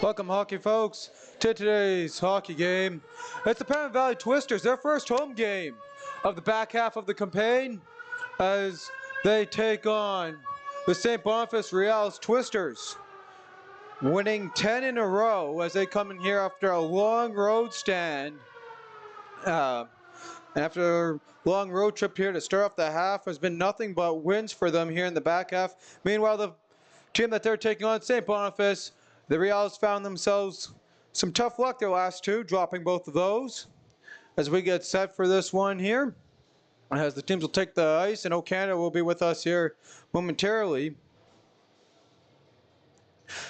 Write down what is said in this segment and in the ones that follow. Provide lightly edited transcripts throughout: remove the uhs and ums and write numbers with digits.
Welcome, hockey folks, to today's hockey game. It's the Pembina Valley Twisters, their first home game of the back half of the campaign, as they take on the St. Boniface Riels Twisters, winning 10 in a row as they come in here after a long road stand. After a long road trip here to start off the half, has been nothing but wins for them here in the back half. Meanwhile, the team that they're taking on, St. Boniface, the Riels found themselves some tough luck their last two, dropping both of those. As we get set for this one here, as the teams will take the ice, and Canada will be with us here momentarily.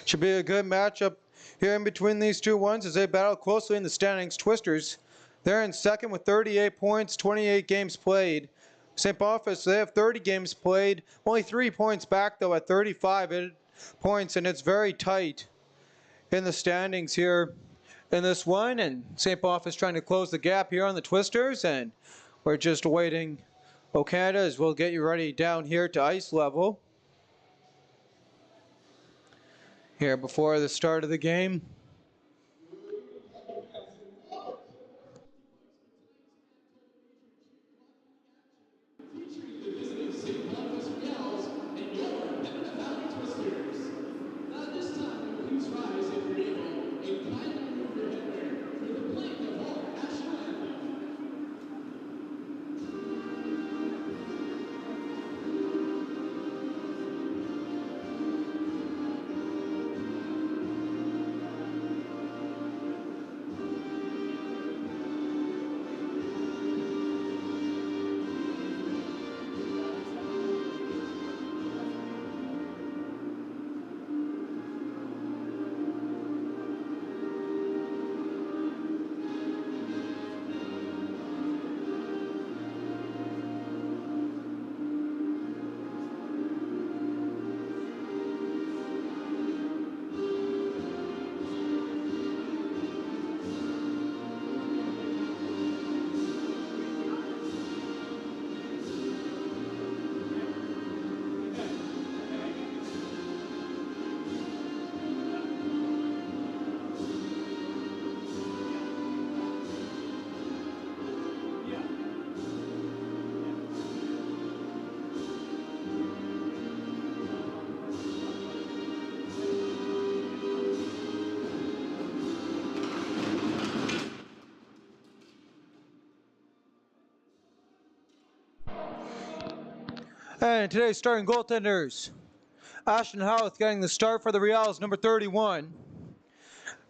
Should be a good matchup here in between these two ones as they battle closely in the standings. Twisters, they're in second with 38 points, 28 games played. St. Boniface, they have 30 games played, only 3 points back though at 35 points, and it's very tight in the standings here in this one, and St. Boniface trying to close the gap here on the Twisters, and we're just waiting Canada as we'll get you ready down here to ice level here before the start of the game. And today's starting goaltenders, Ashton Houth getting the start for the Riels, number 31.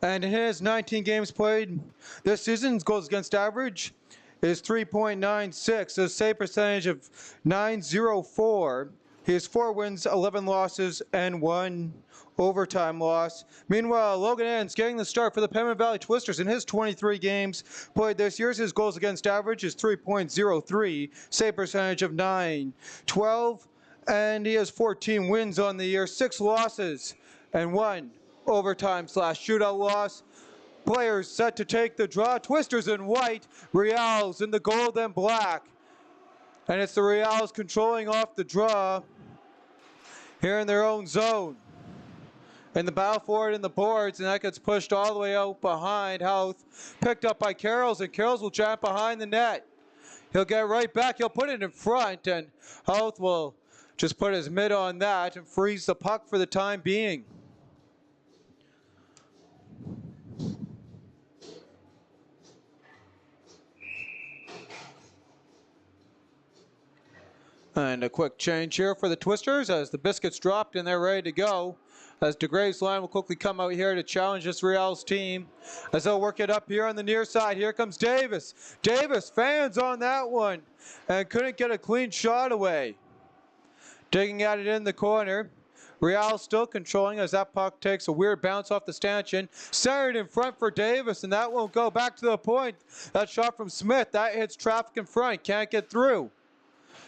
And in his 19 games played this season, his goals against average is 3.96, a save percentage of .904. He has 4 wins, 11 losses, and 1 overtime loss. Meanwhile, Logan Enns getting the start for the Pembina Valley Twisters in his 23 games played this year. His goals against average is 3.03, save percentage of .912, and he has 14 wins on the year, 6 losses, and 1 overtime/shootout loss. Players set to take the draw. Twisters in white, Riels in the gold and black. And it's the Riels controlling off the draw here in their own zone. And the battle for it in the boards, and that gets pushed all the way out behind Houth. Picked up by Carrolls, and Carrolls will jump behind the net. He'll get right back. He'll put it in front, and Houth will just put his mid on that and freeze the puck for the time being. And a quick change here for the Twisters as the biscuits dropped and they're ready to go. As DeGrave's line will quickly come out here to challenge this Riels team as they'll work it up here on the near side. Here comes Davis. Davis fans on that one and couldn't get a clean shot away. Digging at it in the corner. Riels still controlling as that puck takes a weird bounce off the stanchion. Centered in front for Davis, and that won't go back to the point. That shot from Smith, that hits traffic in front, can't get through.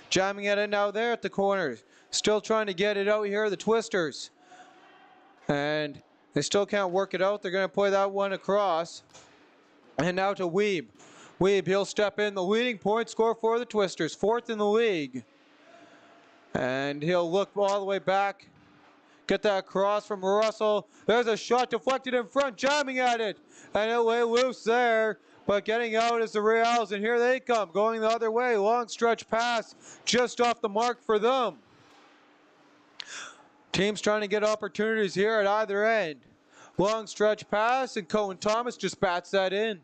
Jamming at it now there at the corner. Still trying to get it out here, the Twisters. And they still can't work it out. They're going to play that one across. And now to Weeb. Weeb, he'll step in, the leading point scorer for the Twisters, 4th in the league. And he'll look all the way back. Get that cross from Russell. There's a shot deflected in front, jamming at it. And it lay loose there. But getting out is the Riels, and here they come, going the other way. Long stretch pass, just off the mark for them. Teams trying to get opportunities here at either end. Long stretch pass, and Cohen Thomas just bats that in.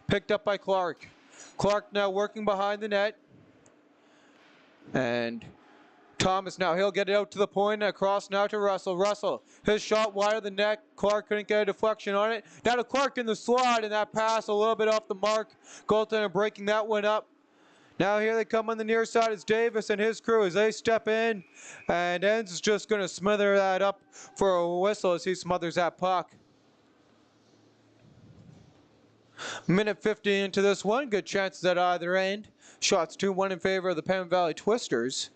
Picked up by Clark. Clark now working behind the net. And Thomas now, he'll get it out to the point, and across now to Russell. Russell, his shot wide of the net. Clark couldn't get a deflection on it. Now to Clark in the slot, and that pass a little bit off the mark. Goaltender breaking that one up. Now here they come on the near side is Davis and his crew as they step in. And Enns is just going to smother that up for a whistle as he smothers that puck. Minute 50 into this one. Good chances at either end. Shots 2-1 in favor of the Penn Valley Twisters.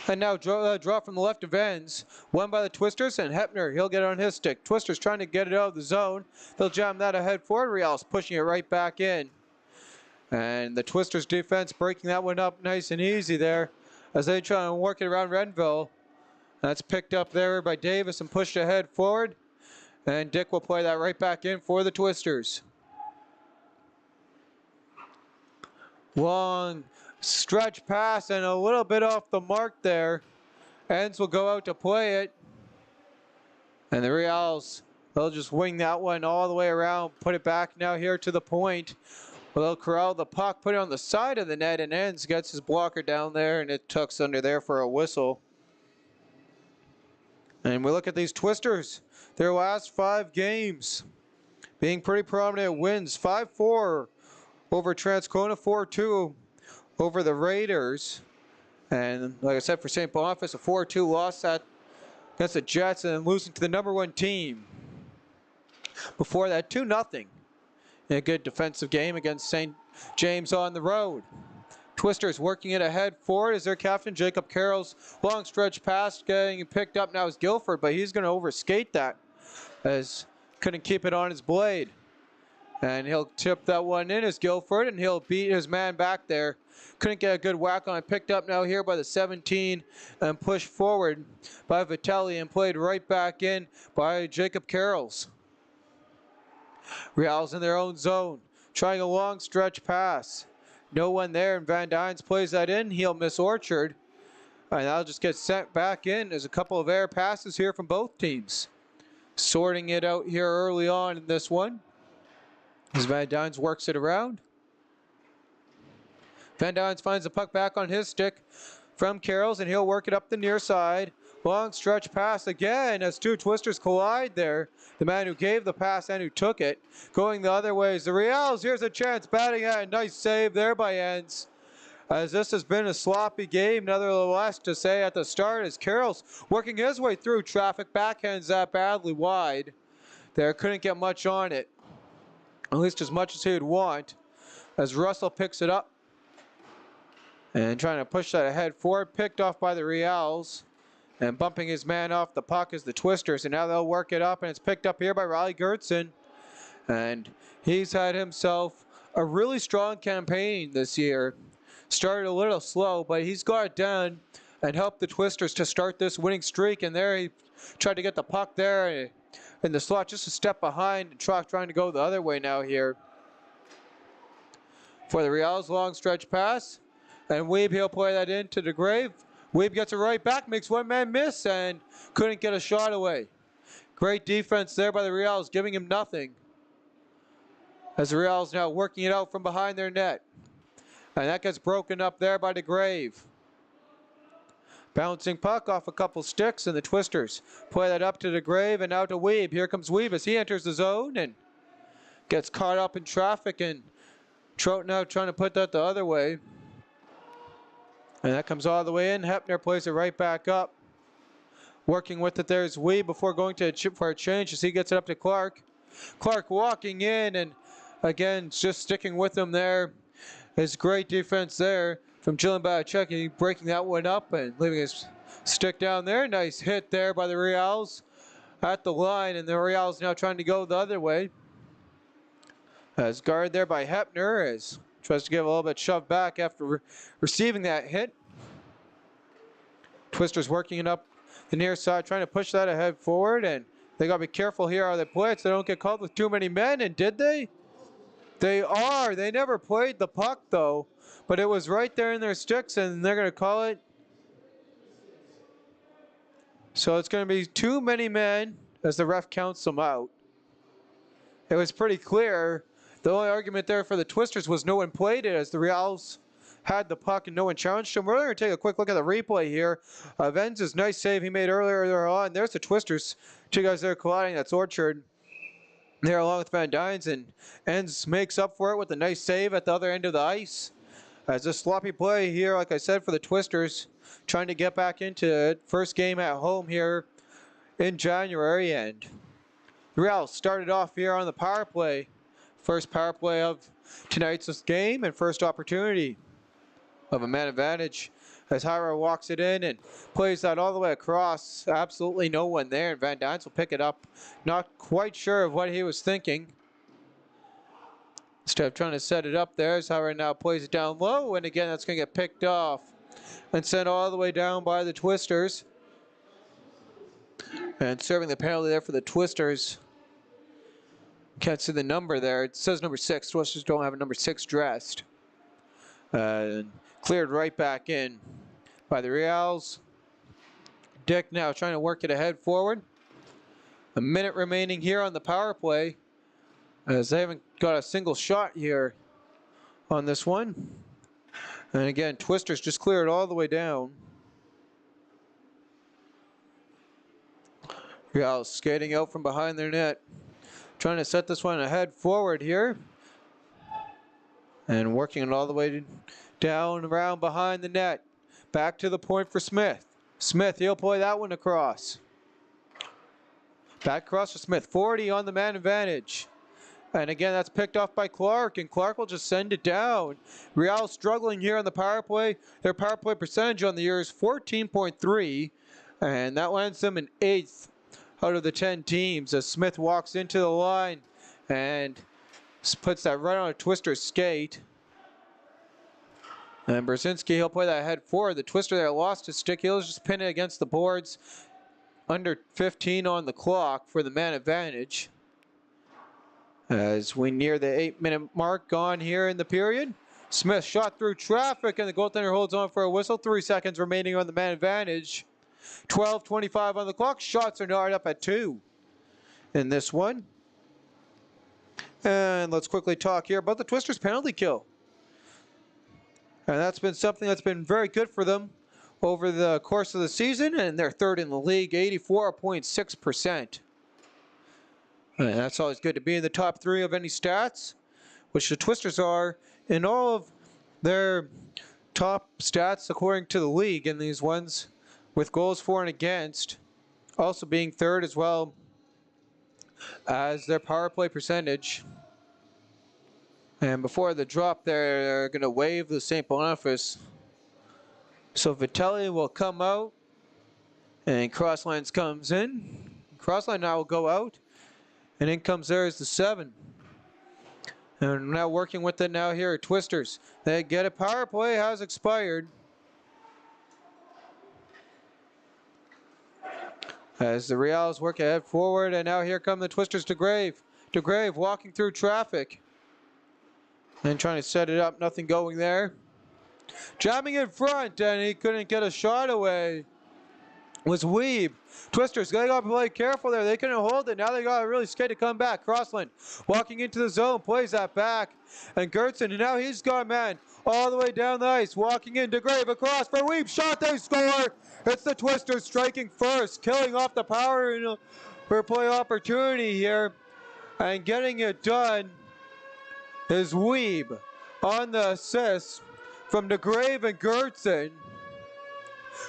And now draw from the left of Enns. Won by the Twisters, and Hepner, he'll get it on his stick. Twisters trying to get it out of the zone. They'll jam that ahead forward. Riels pushing it right back in. And the Twisters defense breaking that one up nice and easy there as they try and work it around Renville. That's picked up there by Davis and pushed ahead forward. And Dick will play that right back in for the Twisters. Long stretch pass and a little bit off the mark there. Enns will go out to play it. And the Riels, they'll just wing that one all the way around, put it back now here to the point. Well, they'll corral the puck, put it on the side of the net, and Enns gets his blocker down there, and it tucks under there for a whistle. And we look at these Twisters. Their last 5 games being pretty prominent wins. 5-4 over Transcona, 4-2 over the Raiders. And like I said, for St. Boniface, a 4-2 loss against the Jets and losing to the #1 team. Before that, 2-0. In a good defensive game against St. James on the road. Twisters working it ahead forward as their captain, Jacob Carroll's long stretch pass getting picked up now is Guilford, but he's going to overskate that as couldn't keep it on his blade. And he'll tip that one in as Guilford, and he'll beat his man back there. Couldn't get a good whack on it. Picked up now here by the 17 and pushed forward by Vitelli and played right back in by Jacob Carroll's. Riels in their own zone, trying a long stretch pass. No one there, and Van Dynes plays that in. He'll miss Orchard. And that'll just get sent back in. There's a couple of air passes here from both teams. Sorting it out here early on in this one. As Van Dynes works it around. Van Dynes finds the puck back on his stick from Carroll's, and he'll work it up the near side. Long stretch pass again as 2 Twisters collide there. The man who gave the pass and who took it. Going the other way is the Riels. Here's a chance, batting at a nice save there by Enns. As this has been a sloppy game, nevertheless, to say at the start, as Carroll's working his way through traffic, backhands that badly wide. There couldn't get much on it. At least as much as he would want. As Russell picks it up. And trying to push that ahead forward, picked off by the Riels. And bumping his man off the puck is the Twisters. And now they'll work it up, and it's picked up here by Riley Gertson. And he's had himself a really strong campaign this year. Started a little slow, but he's got it done and helped the Twisters to start this winning streak. And there he tried to get the puck there in the slot, just a step behind, and trying to go the other way now here. For the Riels, long stretch pass. And Weeb, he'll play that into the grave. Weeb gets it right back, makes one man miss, and couldn't get a shot away. Great defense there by the Riels, giving him nothing. As the Riels now working it out from behind their net. And that gets broken up there by DeGrave. Bouncing puck off a couple sticks, and the Twisters play that up to DeGrave and now to Weeb. Here comes Weeb as he enters the zone and gets caught up in traffic, and Trout now trying to put that the other way. And that comes all the way in. Hepner plays it right back up. Working with it there's Weeb before going to for a change as he gets it up to Clark. Clark walking in, and again just sticking with him there. His great defense there from Jillian Bacchecki, breaking that one up and leaving his stick down there. Nice hit there by the Riels at the line, and the Riels now trying to go the other way. As guarded there by Hepner, as tries to give a little bit shoved back after receiving that hit. Twister's working it up the near side, trying to push that ahead forward, and they got to be careful here how they play it so they don't get caught with too many men, and did they? They are. They never played the puck, though, but it was right there in their sticks, and they're going to call it. So it's going to be too many men as the ref counts them out. It was pretty clear. The only argument there for the Twisters was no one played it as the Riels had the puck and no one challenged him. We're going to take a quick look at the replay here. Venz's nice save he made earlier on. There's the Twisters. Two guys there colliding. That's Orchard there along with Van Dynes, and Enns makes up for it with a nice save at the other end of the ice. As a sloppy play here, like I said, for the Twisters, trying to get back into it. First game at home here in January, and the Riels started off here on the power play. First power play of tonight's game and first opportunity of a man advantage as Hyra walks it in and plays that all the way across. Absolutely no one there, and Van Dynes will pick it up. Not quite sure of what he was thinking. Instead of trying to set it up there, as Hyra now plays it down low, and again that's going to get picked off and sent all the way down by the Twisters. And serving the penalty there for the Twisters. Can't see the number there. It says number 6. Twisters don't have a number 6 dressed. And cleared right back in by the Riels. Dick now trying to work it ahead forward. A minute remaining here on the power play, as they haven't got a single shot here on this one. And again, Twisters just cleared all the way down. Riels skating out from behind their net. Trying to set this one ahead forward here. And working it all the way down around behind the net. Back to the point for Smith. Smith, he'll play that one across. Back across for Smith. 40 on the man advantage. And again, that's picked off by Clark, and Clark will just send it down. Riels struggling here on the power play. Their power play percentage on the year is 14.3, and that lands them in 8th out of the 10 teams as Smith walks into the line and puts that right on a Twister skate. And Brzezinski, he'll play that head forward. The Twister there lost his stick. He'll just pin it against the boards. Under 15 on the clock for the man advantage. As we near the 8-minute mark gone here in the period. Smith shot through traffic, and the goaltender holds on for a whistle. 3 seconds remaining on the man advantage. 12:25 on the clock. Shots are not up at 2 in this one. And let's quickly talk here about the Twisters' penalty kill. And that's been something that's been very good for them over the course of the season, and they're third in the league, 84.6%. And that's always good to be in the top 3 of any stats, which the Twisters are in all of their top stats according to the league in these ones, with goals for and against also being third as well as their power play percentage. And before the drop, they're going to wave the St. Boniface. So Vitelli will come out, and Crosslines comes in. Crossline now will go out, and in comes there is the 7. And now working with it now here are Twisters. They get a power play, has expired. As the Riels work ahead forward, and now here come the Twisters to Grave. To Grave walking through traffic. And trying to set it up, nothing going there. Jamming in front, and he couldn't get a shot away. Was Weeb. Twisters, they got to play careful there. They couldn't hold it. Now they got to really skate to come back. Crossland walking into the zone, plays that back. And Gertson, and now he's got man all the way down the ice. Walking into Grave, across for Weeb. Shot, they score. It's the Twisters striking first, killing off the power for play opportunity here. And getting it done is Weeb on the assist from DeGrave and Gertson.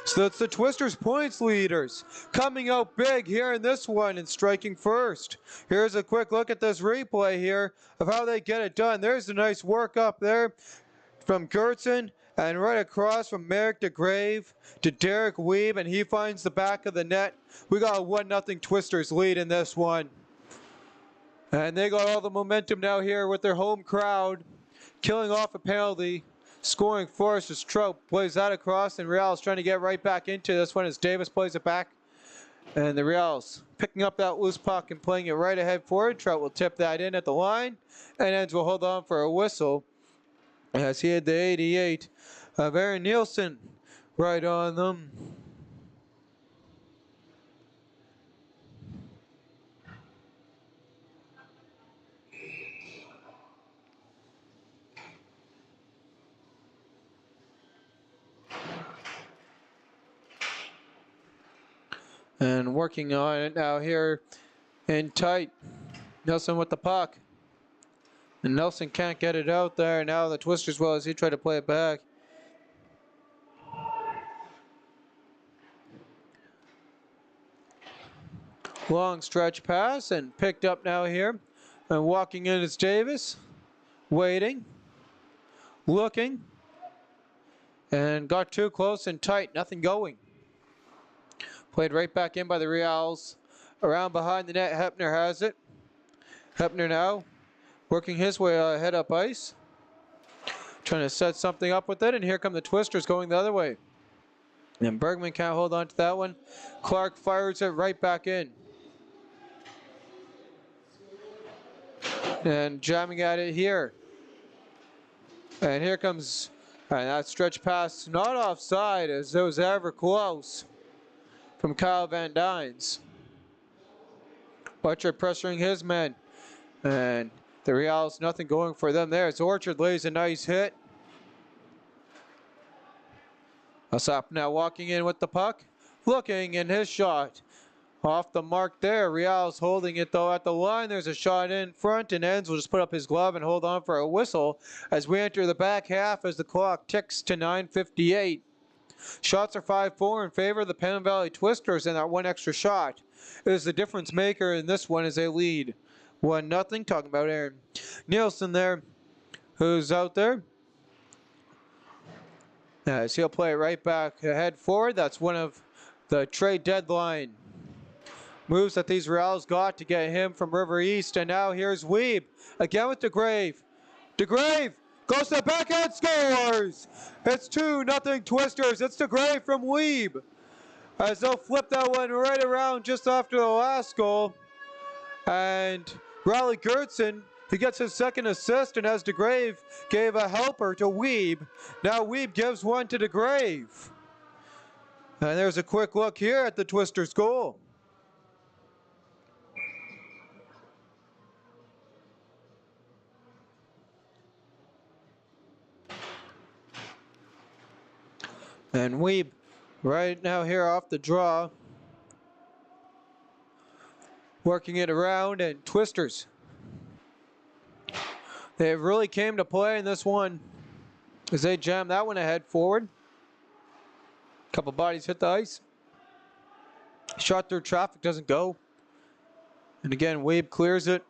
So it's the Twisters points leaders coming out big here in this one and striking first. Here's a quick look at this replay here of how they get it done. There's a nice work up there from Gertson, and right across from Merrick DeGrave to Derek Weeb, and he finds the back of the net. We got a 1-0 Twisters lead in this one. And they got all the momentum now here with their home crowd, killing off a penalty, scoring first as Trout plays that across, and Riels trying to get right back into this one as Davis plays it back. And the Riels picking up that loose puck and playing it right ahead forward. Trout will tip that in at the line, and Ends will hold on for a whistle as he had the 88 of Aaron Nielsen right on them. And working on it now here in tight. Nelson with the puck. And Nelson can't get it out there. Now the Twisters will as he tried to play it back. Long stretch pass and picked up now here. And walking in is Davis. Waiting. Looking. And got too close and tight. Nothing going. Played right back in by the Riels. Around behind the net, Hepner has it. Hepner now working his way ahead up ice. Trying to set something up with it, and here come the Twisters going the other way. And Bergman can't hold on to that one. Clark fires it right back in. And jamming at it here. And here comes, and that stretch pass, not offside as it was ever close from Kyle Van Dynes. Butcher pressuring his men. And the Riels, nothing going for them there. As Orchard lays a nice hit. Asap now walking in with the puck. Looking, and his shot off the mark there. Riels holding it though at the line. There's a shot in front, and Ends will just put up his glove and hold on for a whistle as we enter the back half as the clock ticks to 9:58. Shots are 5-4 in favor of the Penn Valley Twisters, and that one extra shot is the difference maker in this one as they lead 1-0. Talking about Aaron Nielsen there, who's out there. As he'll play it right back ahead forward. That's one of the trade deadline moves that these Riels got to get him from River East. And now here's Weeb again with DeGrave. DeGrave goes to the backhand, scores! It's 2-0 Twisters. It's DeGrave from Weeb. As they'll flip that one right around just after the last goal. And Riley Gertson, he gets his second assist, and as DeGrave gave a helper to Weeb, now Weeb gives one to DeGrave. And there's a quick look here at the Twisters' goal. And Weeb right now here off the draw. Working it around, and Twisters, they really came to play in this one as they jam that one ahead forward. A couple bodies hit the ice. Shot through traffic, doesn't go. And again, Weeb clears it.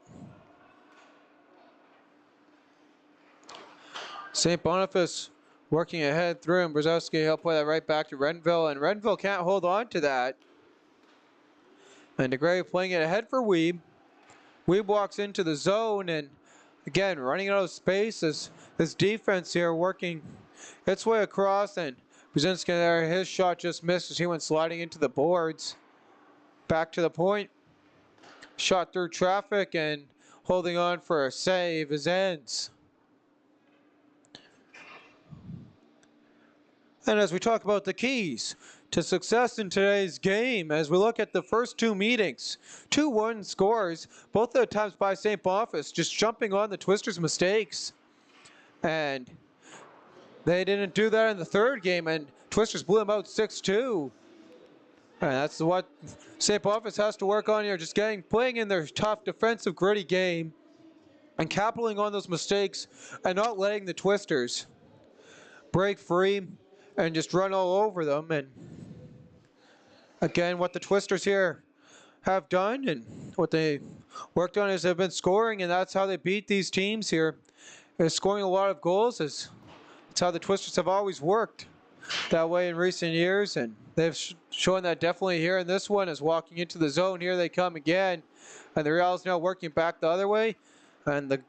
St. Boniface working ahead through him. Brzezowski, he'll play that right back to Renville, and Renville can't hold on to that. And DeGrave playing it ahead for Weeb. Weeb walks into the zone, and again, running out of space as this defense here working its way across, and Brzezinski there, his shot just missed as he went sliding into the boards. Back to the point. Shot through traffic, and holding on for a save is Ends. And as we talk about the keys to success in today's game, as we look at the first two meetings, 2-1 scores, both at times by St. Boniface, just jumping on the Twisters' mistakes. And they didn't do that in the third game, and Twisters blew them out 6-2. And that's what St. Boniface has to work on here, just playing in their tough defensive gritty game and capitalizing on those mistakes and not letting the Twisters break free and just run all over them. And again, what the Twisters here have done and what they worked on is they've been scoring, and that's how they beat these teams here, is scoring a lot of goals. It's how the Twisters have always worked that way in recent years, and they've shown that definitely here in this one as walking into the zone. Here they come again, And the Reals now working back the other way. And the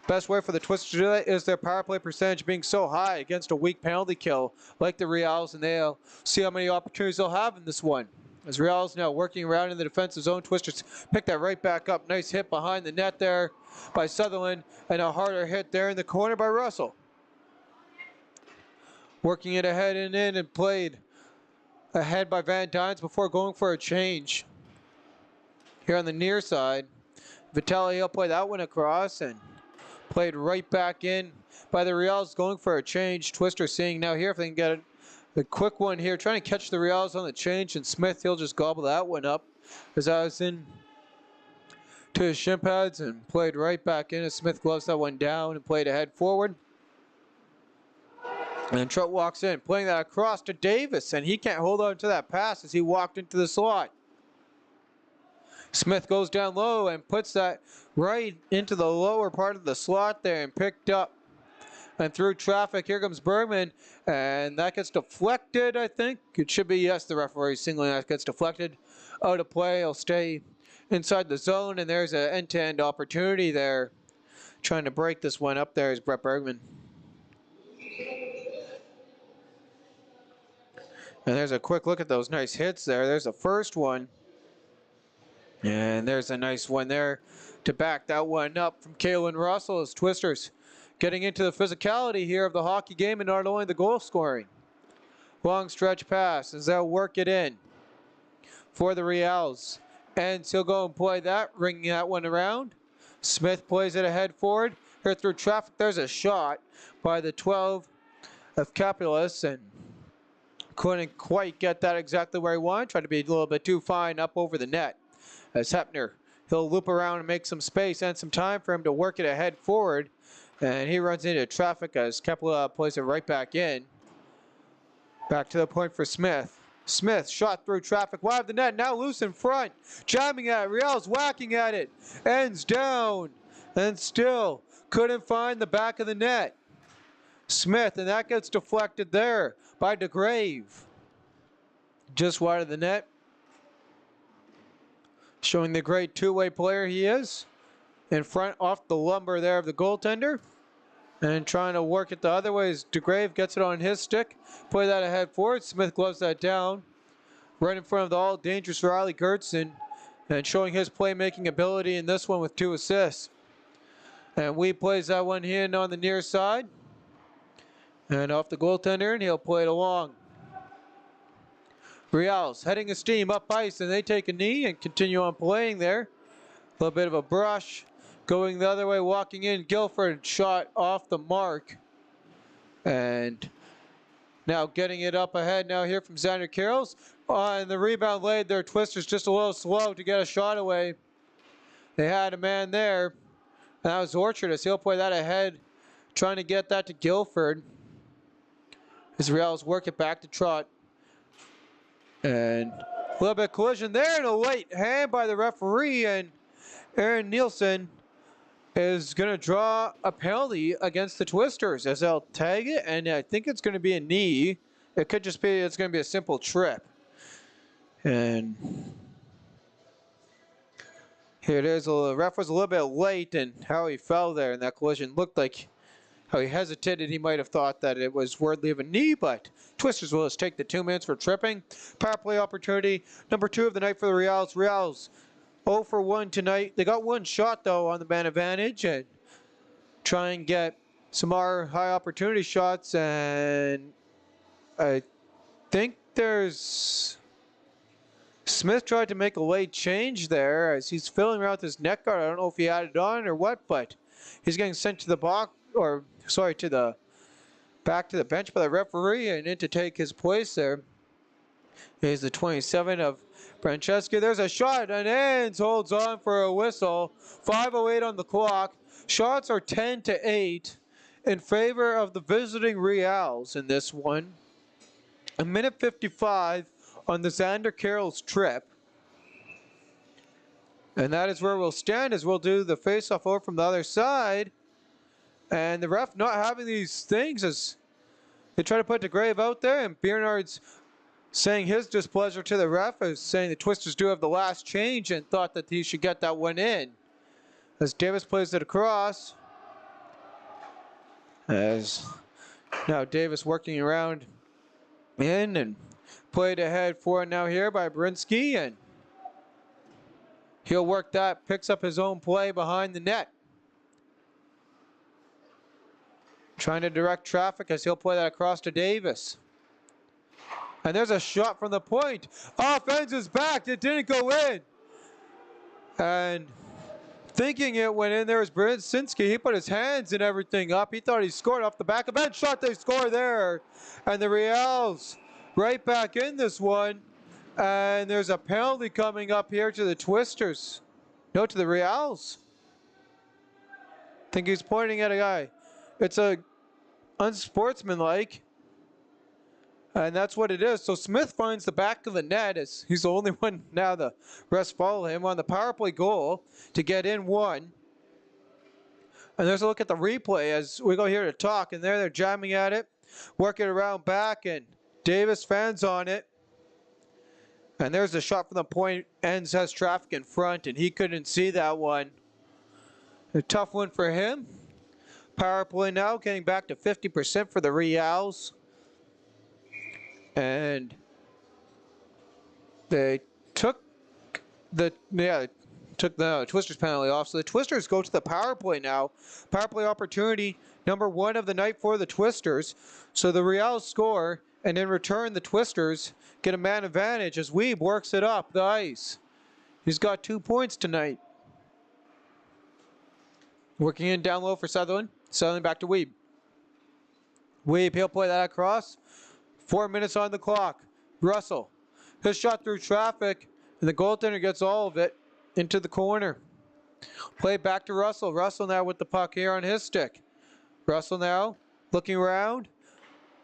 best way for the Twisters to do that is their power play percentage being so high against a weak penalty kill like the Reals, and they'll see how many opportunities they'll have in this one. As Riels now working around in the defensive zone, Twisters pick that right back up. Nice hit behind the net there by Sutherland, and a harder hit there in the corner by Russell. Working it ahead and in, and played ahead by Van Dynes before going for a change. Here on the near side, Vitelli will play that one across and played right back in by the Riels, going for a change. Twister seeing now here if they can get it. A quick one here, trying to catch the Riels on the change, and Smith, he'll just gobble that one up as I was in to his shin pads and played right back in as Smith gloves that one down and played ahead forward. And Trott walks in, playing that across to Davis, and he can't hold on to that pass as he walked into the slot. Smith goes down low and puts that right into the lower part of the slot there and picked up. And through traffic, here comes Bergman, and that gets deflected, I think. It should be, yes, the referee singling that gets deflected out of play. He'll stay inside the zone, and there's an end-to-end opportunity there. Trying to break this one up there is Brett Bergman. And there's a quick look at those nice hits there. There's the first one. And there's a nice one there to back that one up from Kalen Russell as Twisters getting into the physicality here of the hockey game and not only the goal scoring. Long stretch pass as they'll work it in for the Riels. And he'll go and play that, ringing that one around. Smith plays it ahead forward. Here through traffic, there's a shot by the 12 of Capulus, and couldn't quite get that exactly where he wanted. Tried to be a little bit too fine up over the net. As Hepner, he'll loop around and make some space and some time for him to work it ahead forward. And he runs into traffic as Kepler plays it right back in. Back to the point for Smith. Smith shot through traffic, wide of the net, now loose in front. Jamming at it, Riels whacking at it. Ends down, and still couldn't find the back of the net. Smith, and that gets deflected there by DeGrave. Just wide of the net. Showing the great two-way player he is. In front off the lumber there of the goaltender. And trying to work it the other way as DeGrave gets it on his stick. Play that ahead forward. Smith gloves that down. Right in front of the all-dangerous Riley Gertson. And showing his playmaking ability in this one with 2 assists. And Wee plays that one in on the near side. And off the goaltender, and he'll play it along. Riels heading his team up ice, and they take a knee and continue on playing there. A little bit of a brush. Going the other way, walking in. Guilford shot off the mark. And now getting it up ahead now here from Xander Carrolls. And the rebound laid there. Twisters just a little slow to get a shot away. They had a man there. And that was Orchard as he'll play that ahead. Trying to get that to Guilford. As Riels work it back to Trott. And a little bit of collision there, and a late hand by the referee, and Aaron Nielsen is going to draw a penalty against the Twisters as they'll tag it, and I think it's going to be a knee. It could just be, it's going to be a simple trip. And here it is. The ref was a little bit late in how he fell there in that collision. Looked like how he hesitated. He might have thought that it was worthy of a knee, but Twisters will just take the 2 minutes for tripping. Power play opportunity, number 2 of the night for the Riels. Riels 0 for 1 tonight. They got 1 shot, though, on the man advantage, and try and get some more high opportunity shots, and I think there's... Smith tried to make a late change there as he's filling around with his neck guard. I don't know if he had it on or what, but he's getting sent to the box, or sorry, to the back to the bench by the referee, and in to take his place there is the 27 of Franceschi. There's a shot, and ends, holds on for a whistle. 5:08 on the clock. Shots are 10-8 in favor of the visiting Riels in this one. 1:55 on the Xander Carrolls trip. And that is where we'll stand as we'll do the face-off over from the other side. And the ref not having these things as they try to put DeGrave out there, and Bernard's saying his displeasure to the ref, is saying the Twisters do have the last change and thought that he should get that one in. As Davis plays it across. As now Davis working around in and played ahead forward now here by Brinsky, and he'll work that, picks up his own play behind the net. Trying to direct traffic as he'll play that across to Davis. And there's a shot from the point. Offense is back. It didn't go in. And thinking it went in there was Brzezinski. He put his hands and everything up. He thought he scored off the back of that shot. They score there. And the Riels right back in this one. And there's a penalty coming up here to the Twisters. No, to the Riels. I think he's pointing at a guy. It's a unsportsmanlike. And that's what it is. So Smith finds the back of the net as he's the only one now. The rest follow him on the power play goal to get in one. And there's a look at the replay as we go here to talk. And there they're jamming at it, working around back, and Davis fans on it. And there's a shot from the point. Enns has traffic in front, and he couldn't see that one. A tough one for him. Power play now getting back to 50% for the Riels. And they took the Twisters penalty off. So the Twisters go to the power play now. Power play opportunity number 1 of the night for the Twisters. So the Riels score, and in return the Twisters get a man advantage as Weeb works it up the ice. He's got 2 points tonight. Working in down low for Sutherland. Sutherland back to Weeb. Weeb, he'll play that across. 4 minutes on the clock. Russell. His shot through traffic, and the goaltender gets all of it into the corner. Play back to Russell. Russell now with the puck here on his stick. Russell now looking around.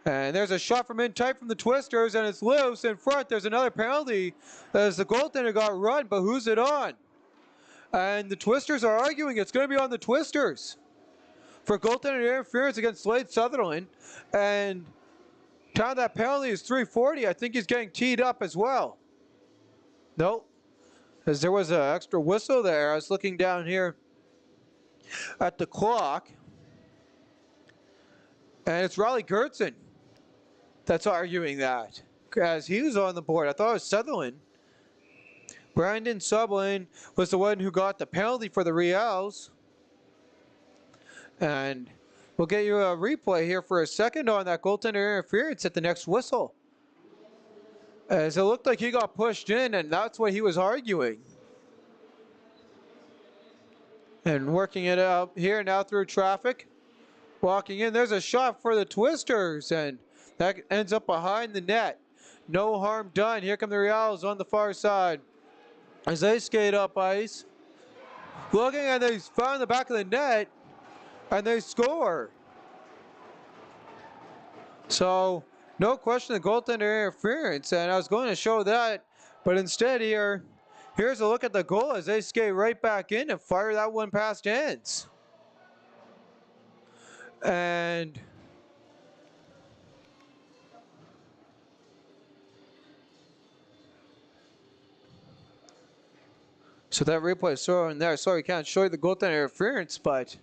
And there's a shot from in tight from the Twisters, and it's loose in front. There's another penalty as the goaltender got run, but who's it on? And the Twisters are arguing it's going to be on the Twisters for goaltender interference against Slade Sutherland. And time that penalty is 3:40. I think he's getting teed up as well. Nope. As there was an extra whistle there. I was looking down here at the clock. And it's Raleigh Gertson that's arguing that, as he was on the board. I thought it was Sutherland. Brandon Sublin was the one who got the penalty for the Riels. And we'll get you a replay here for a second on that goaltender interference at the next whistle. As it looked like he got pushed in, and that's what he was arguing. And working it out here now through traffic. Walking in, there's a shot for the Twisters, and that ends up behind the net. No harm done. Here come the Riels on the far side. As they skate up ice. Looking, and they found the back of the net, and they score. So, no question the goaltender interference, and I was going to show that, but instead here's a look at the goal as they skate right back in and fire that one past Enns. And so that replay is showing there. Sorry, can't show you the goaltender interference, but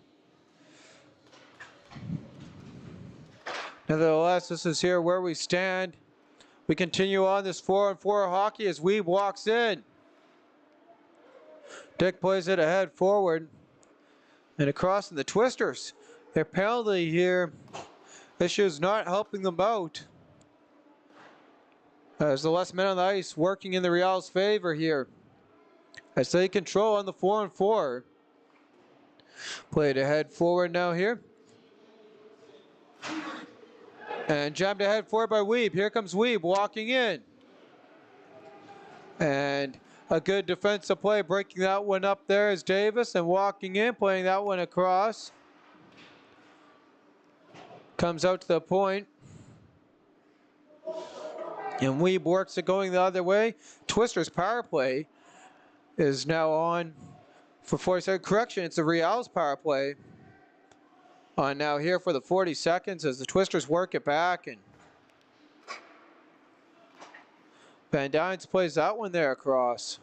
nevertheless, this is here where we stand. We continue on this 4-on-4 hockey as Weeb walks in. Dick plays it ahead forward and across in the Twisters. Their penalty here, issues not helping them out. As the last men on the ice working in the Riels' favor here. As they control on the 4-on-4. Played ahead forward now here. And jammed ahead forward by Weeb. Here comes Weeb walking in. And a good defensive play, breaking that one up there is Davis, and walking in, playing that one across. Comes out to the point. And Weeb works it going the other way. Twisters power play is now on for 40 seconds. Correction, it's the Riels power play. On now here for the 40 seconds as the Twisters work it back. And Van Dynes plays that one there across.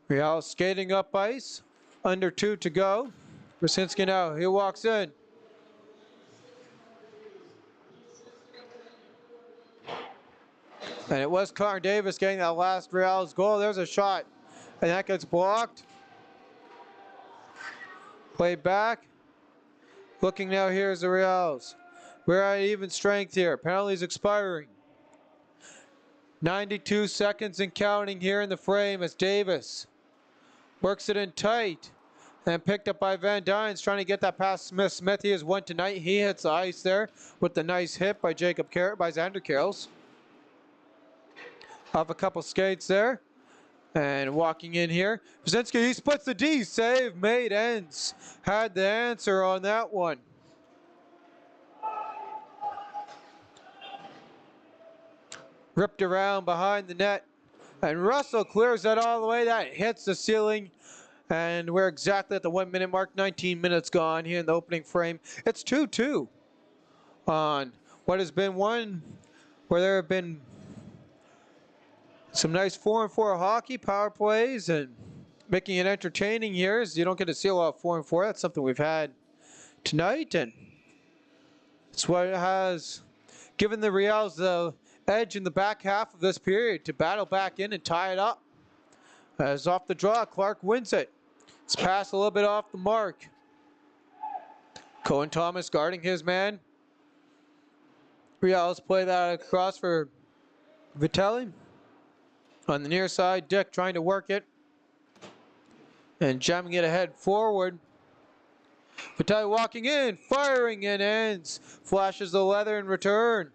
Riels skating up ice. Under 2 to go. Brzezinski now, he walks in. And it was Connor Davis getting that last Riels goal. There's a shot. And that gets blocked. Played back. Looking now, here's the Riels. We're at even strength here. Penalties expiring. 92 seconds and counting here in the frame as Davis works it in tight. And picked up by Van Dynes, trying to get that past Smith. Smith, he has one tonight. He hits the ice there with the nice hit by Xander Karels. Off a couple skates there. And walking in here. Brzezinski, he splits the D. Save made, ends. Had the answer on that one. Ripped around behind the net. And Russell clears that all the way. That hits the ceiling. And we're exactly at the 1 minute mark. 19 minutes gone here in the opening frame. It's 2-2 on what has been one where there have been some nice 4-on-4 hockey power plays and making it entertaining here. You don't get to see a lot of 4-on-4. That's something we've had tonight, and it's what has given the Riels the edge in the back half of this period to battle back in and tie it up. As off the draw, Clark wins it. It's passed a little bit off the mark. Cohen Thomas guarding his man. Riels play that across for Vitelli. On the near side, Dick trying to work it. And jamming it ahead forward. Vitelli walking in, firing, and ends. Flashes the leather in return.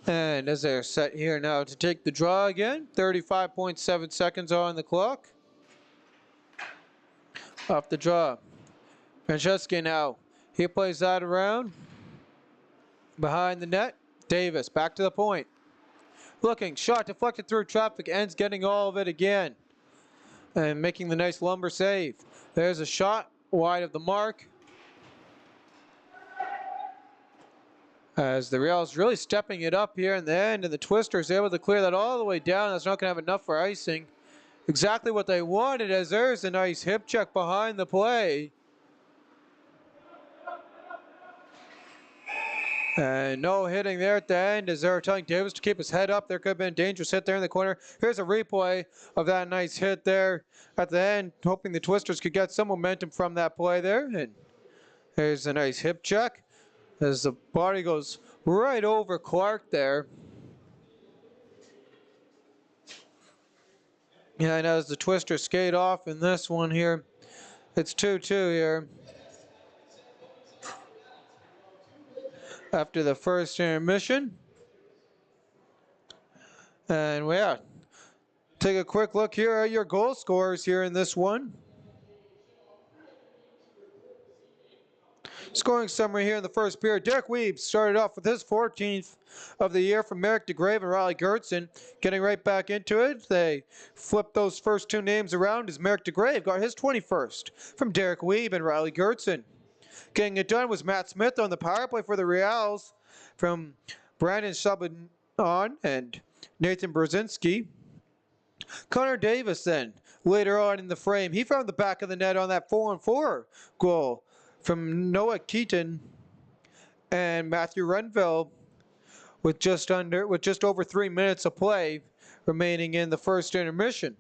And as they're set here now to take the draw again, 35.7 seconds on the clock. Off the draw. Franceschi now. He plays that around. Behind the net. Davis back to the point. Looking. Shot deflected through traffic. Ends getting all of it again. And making the nice lumber save. There's a shot wide of the mark. As the Riels really stepping it up here in the end. And the Twisters able to clear that all the way down. That's not going to have enough for icing. Exactly what they wanted, as there's a nice hip check behind the play. And no hitting there at the end as they're telling Davis to keep his head up. There could have been a dangerous hit there in the corner. Here's a replay of that nice hit there at the end, hoping the Twisters could get some momentum from that play there. And here's a nice hip check as the body goes right over Clark there. Yeah, and as the Twisters skate off in this one here, it's 2-2 here. After the first intermission. And yeah, take a quick look here at your goal scorers here in this one. Scoring summary here in the first period. Derek Weeb started off with his 14th of the year from Merrick DeGrave and Riley Gertzen. Getting right back into it. They flipped those first two names around as Merrick DeGrave got his 21st from Derek Weeb and Riley Gertzen. Getting it done was Matt Smith on the power play for the Riels from Brandon Shabanon and Nathan Brzezinski. Connor Davis then, later on in the frame, he found the back of the net on that 4-on-4 goal from Noah Keaton and Matthew Renville with just over 3 minutes of play remaining in the first intermission.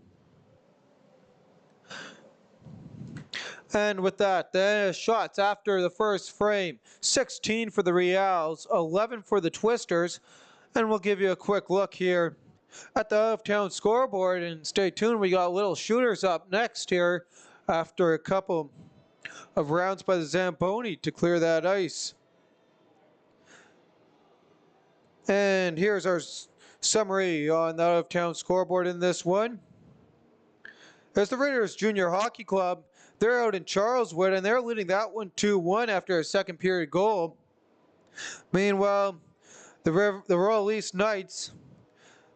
And with that, the shots after the first frame, 16 for the Riels, 11 for the Twisters. And we'll give you a quick look here at the out-of-town scoreboard. And stay tuned, we got little shooters up next here after a couple of rounds by the Zamboni to clear that ice. And here's our summary on the out-of-town scoreboard in this one. There's the Raiders Junior Hockey Club. They're out in Charleswood, and they're leading that one 2-1 after a second period goal. Meanwhile, The Royal East Knights,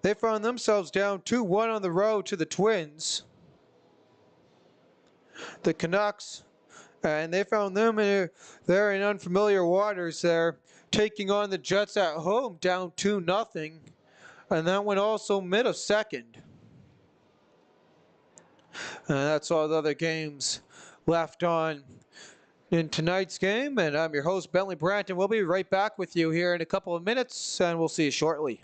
they found themselves down 2-1 on the road to the Twins. The Canucks, and they found them they're in unfamiliar waters there, taking on the Jets at home down 2-0, and that one also mid a second. And that's all the other games left on in tonight's game, and I'm your host, Bentley Brandt, and we'll be right back with you here in a couple of minutes, and we'll see you shortly.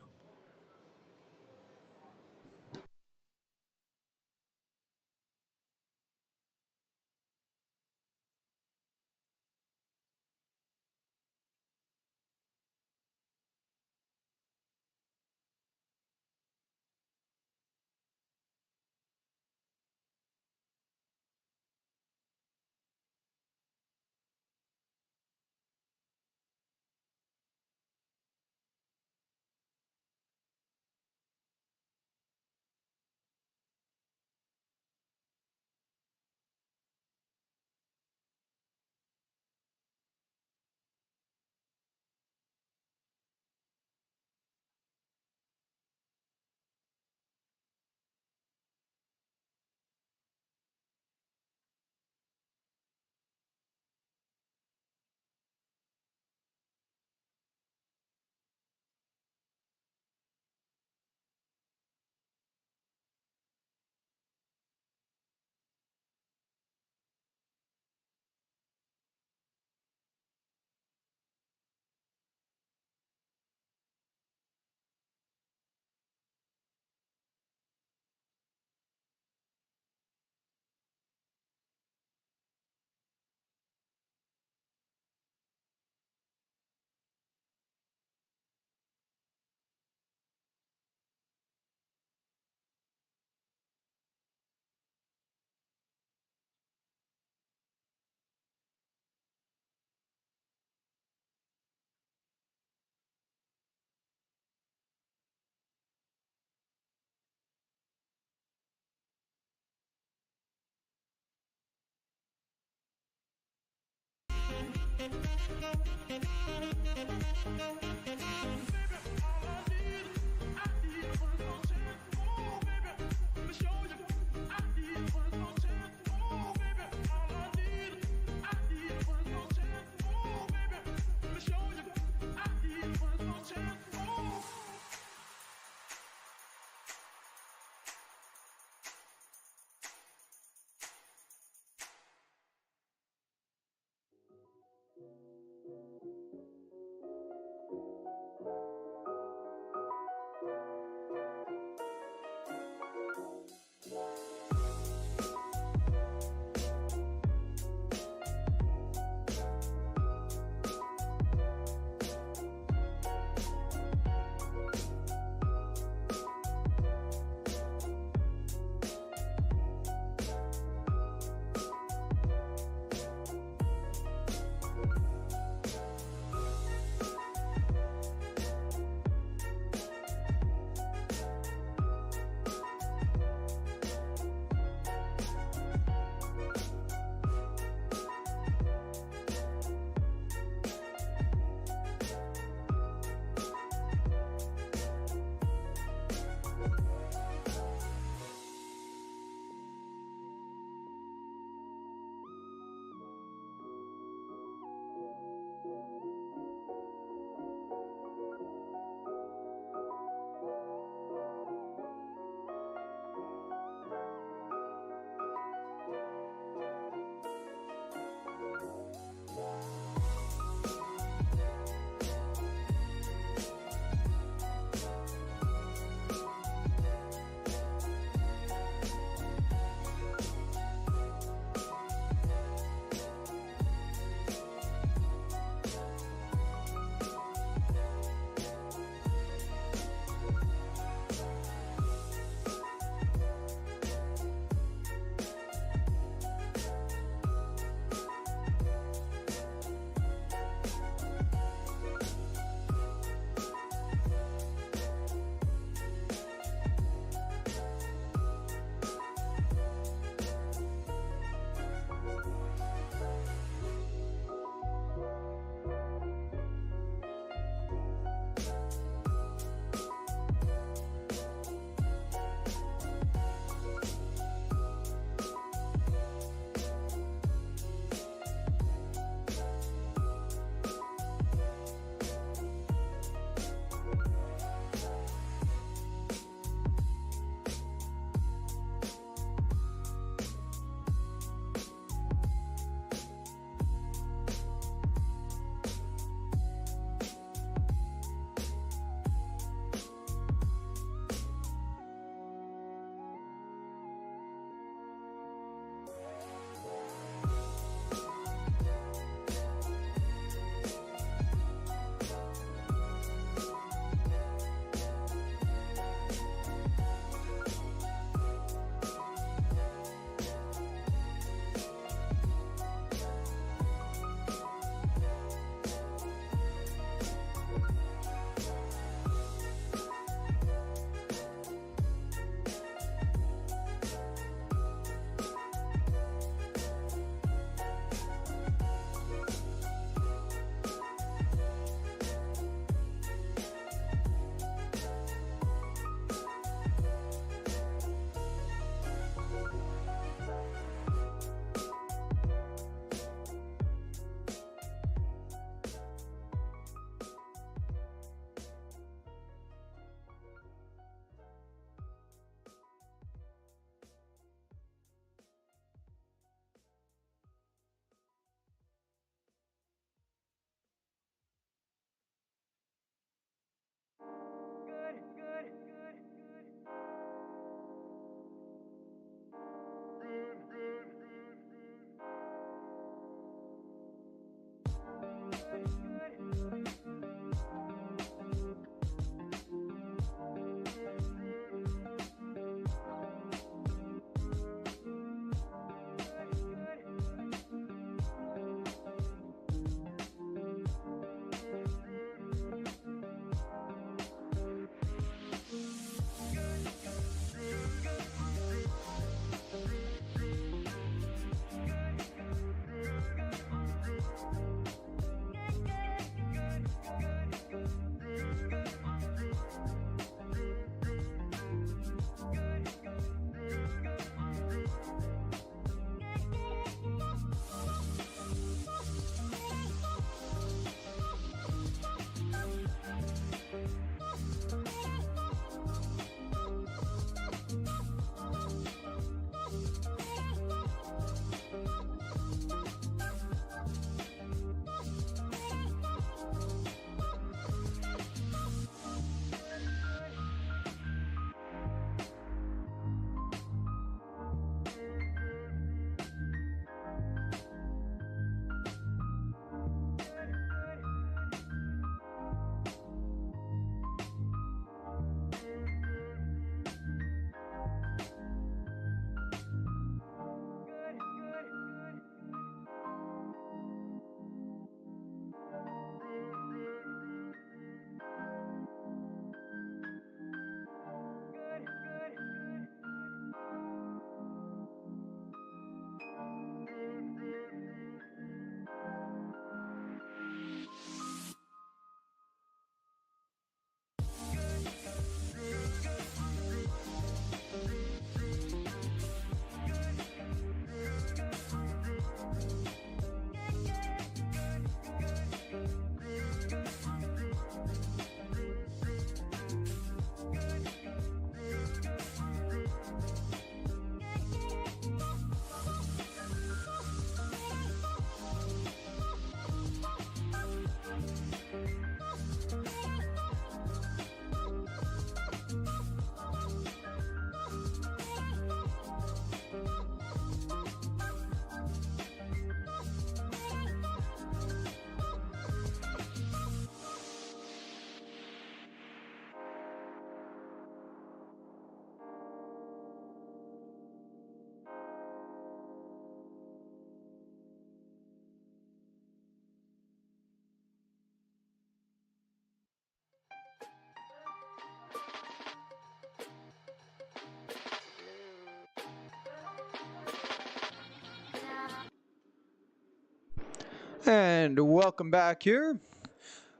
And welcome back here.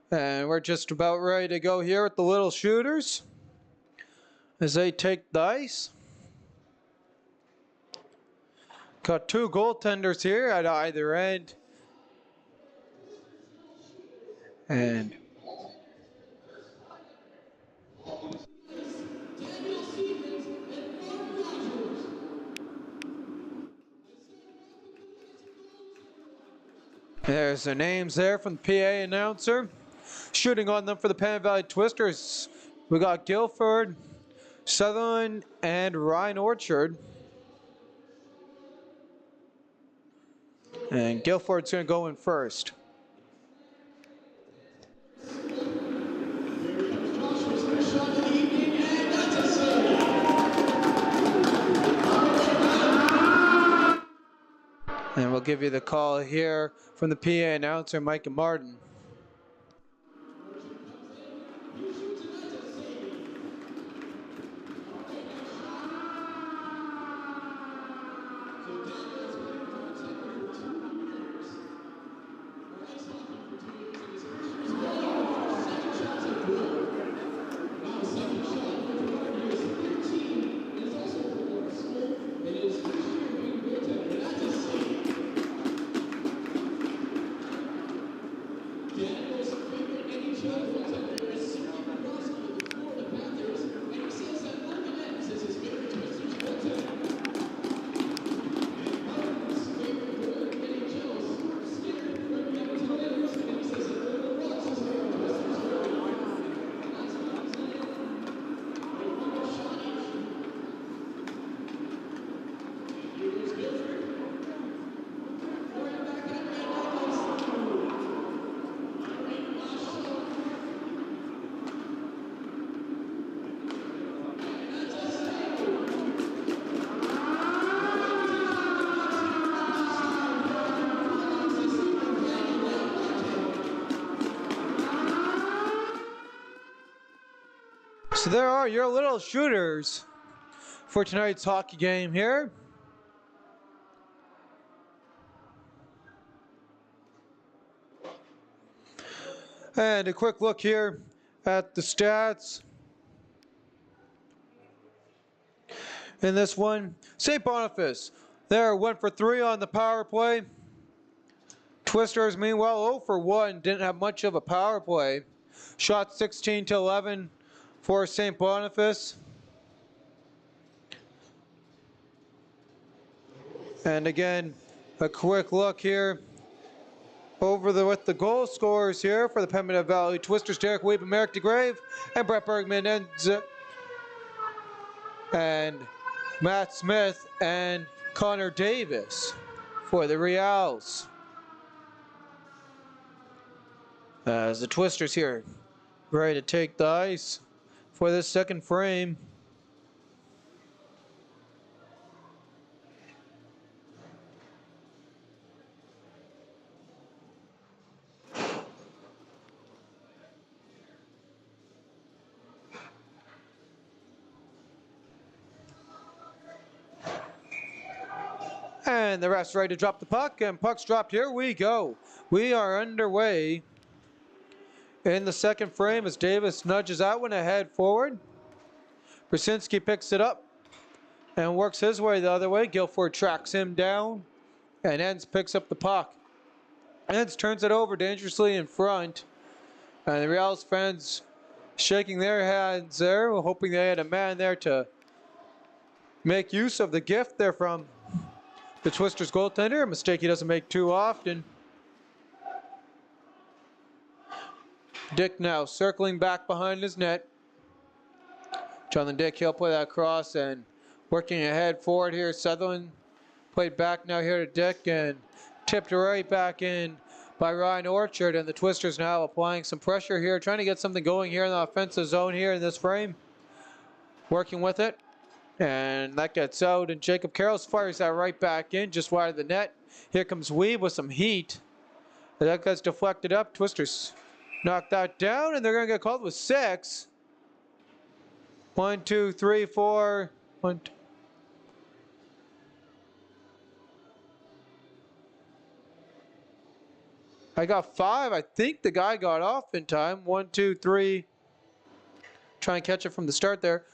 And we're just about ready to go here with the little shooters as they take the ice. Got two goaltenders here at either end. And there's their names there from the PA announcer. Shooting on them for the Pembina Valley Twisters, we got Guilford, Sutherland, and Ryan Orchard. And Guilford's going to go in first. And we'll give you the call here from the PA announcer, Mike and Martin. So there are your little shooters for tonight's hockey game here. And a quick look here at the stats. In this one, St. Boniface, they're 1 for 3 on the power play. Twisters, meanwhile, 0 for 1, didn't have much of a power play. Shot 16 to 11 for St. Boniface. And again, a quick look here with the goal scorers here for the Pembina Valley Twisters: Derek Weep and Merrick DeGrave, and Brett Bergman and Matt Smith and Connor Davis for the Riels. As the Twisters here ready to take the ice for this second frame. And the ref's ready to drop the puck, and puck's dropped. Here we go. We are underway in the second frame as Davis nudges that one ahead forward. Brzezinski picks it up and works his way the other way. Guilford tracks him down, and Enns picks up the puck. Enns turns it over dangerously in front, and the Riels fans shaking their hands there, hoping they had a man there to make use of the gift there from the Twisters goaltender, a mistake he doesn't make too often. Dick now circling back behind his net. Jonathan Dick, he'll play that cross and working ahead forward here. Sutherland played back now here to Dick and tipped right back in by Ryan Orchard, and the Twisters now applying some pressure here, trying to get something going here in the offensive zone here in this frame. Working with it, and that gets out, and Jacob Carroll fires that right back in, just wide of the net. Here comes Weeb with some heat. That gets deflected up. Twisters knock that down, and they're going to get called with 6. 1, 2, 3, 4. 1, 2. I got 5. I think the guy got off in time. 1, 2, 3. Try and catch it from the start there.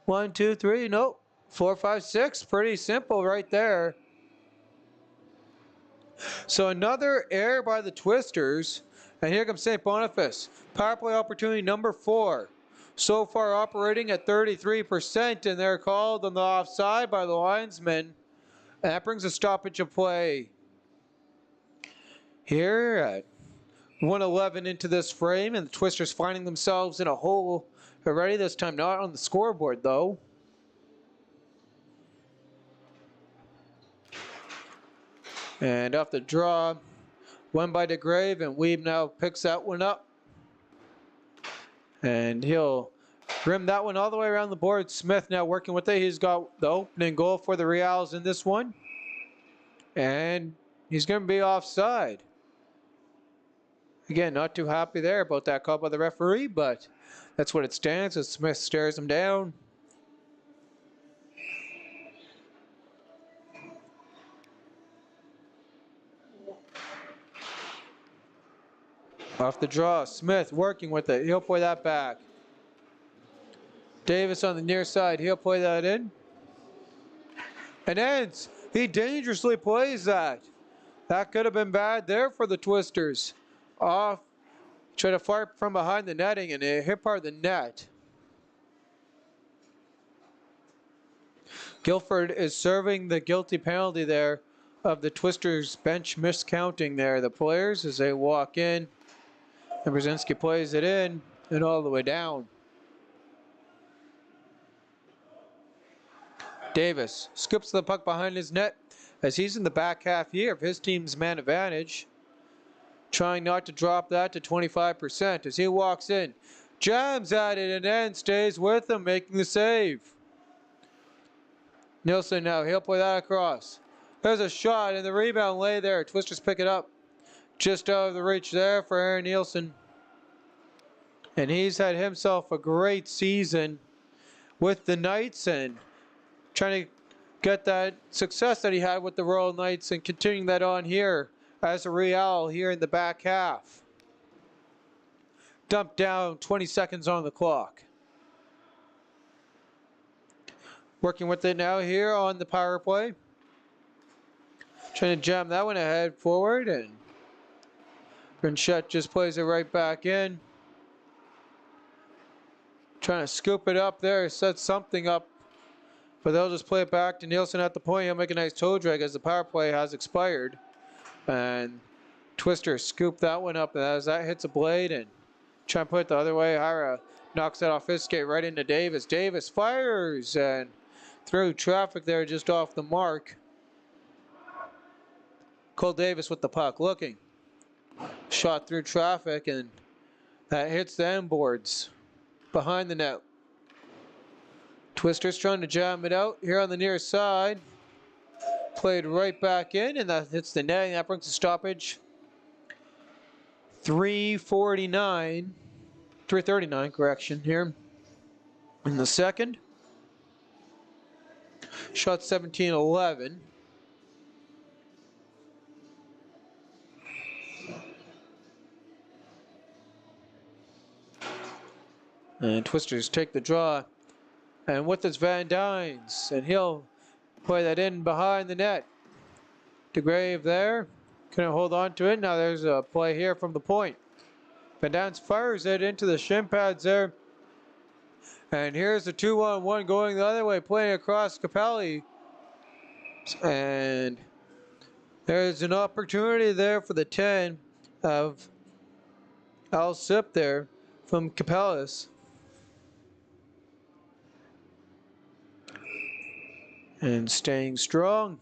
1, 2, 3. Nope. 4, 5, 6. Pretty simple right there. So another error by the Twisters. And here comes St. Boniface. Power play opportunity number 4. So far operating at 33%, and they're called on the offside by the linesman. And that brings a stoppage of play. Here at 1:11 into this frame, and the Twisters finding themselves in a hole already, this time not on the scoreboard though. And off the draw, one by DeGrave, and Weeb now picks that one up. And he'll rim that one all the way around the board. Smith now working with it. He's got the opening goal for the Riels in this one. And he's going to be offside. Again, not too happy there about that call by the referee, but that's what it stands as Smith stares him down. Off the draw, Smith working with it. He'll play that back. Davis on the near side. He'll play that in. And ends. He dangerously plays that. That could have been bad there for the Twisters. Off. Try to fire from behind the netting, and it hit part of the net. Guilford is serving the guilty penalty there of the Twisters bench miscounting there. The players as they walk in. And Brzezinski plays it in and all the way down. Davis scoops the puck behind his net as he's in the back half here of his team's man advantage. Trying not to drop that to 25% as he walks in. Jams at it and then stays with him, making the save. Nielsen now, he'll play that across. There's a shot and the rebound lay there. Twisters pick it up. Just out of the reach there for Aaron Nielsen. And he's had himself a great season with the Knights and trying to get that success that he had with the Royal Knights and continuing that on here as a Riel here in the back half. Dumped down, 20 seconds on the clock. Working with it now here on the power play. Trying to jam that one ahead forward, and Grinchette just plays it right back in. Trying to scoop it up there, set something up, but they'll just play it back to Nielsen at the point. He'll make a nice toe drag as the power play has expired. And Twister scooped that one up as that hits a blade and try and put it the other way. Hira knocks that off his skate right into Davis. Davis fires and through traffic there just off the mark. Cole Davis with the puck looking. Shot through traffic and that hits the end boards behind the net. Twisters trying to jam it out here on the near side. Played right back in, and that hits the net, and that brings a stoppage. 3:39 correction here in the second. Shot 17-11. And Twisters take the draw. And with this Van Dynes, and he'll play that in behind the net. DeGrave there. Couldn't hold on to it. Now there's a play here from the point. Van Dynes fires it into the shin pads there. And here's the 2-on-1 going the other way, playing across Capelli. And there's an opportunity there for the 10 of Al Sip there from Capellis. And staying strong.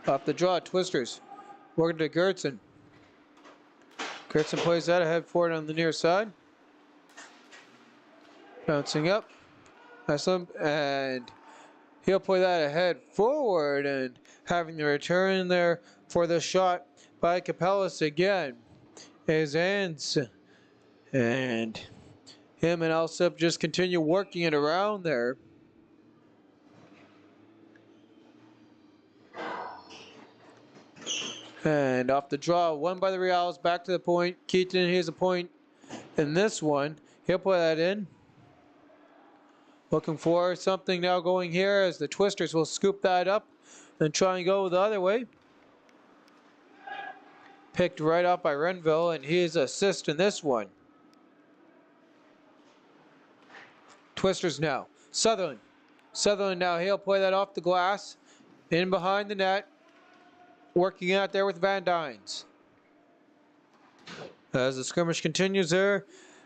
Off the draw, Twisters. Working to Gertson. Gertson plays that ahead forward on the near side. Bouncing up. And he'll play that ahead forward and having the return there for the shot by Capellis again. His hands. And him and Alsip just continue working it around there. And off the draw, won by the Riels, back to the point. Keaton, he has a point in this one. He'll put that in. Looking for something now going here as the Twisters will scoop that up and try and go the other way. Picked right up by Renville, and his assist in this one. Twisters now. Sutherland. Sutherland now, he'll play that off the glass. In behind the net. Working out there with Van Dynes. As the skirmish continues there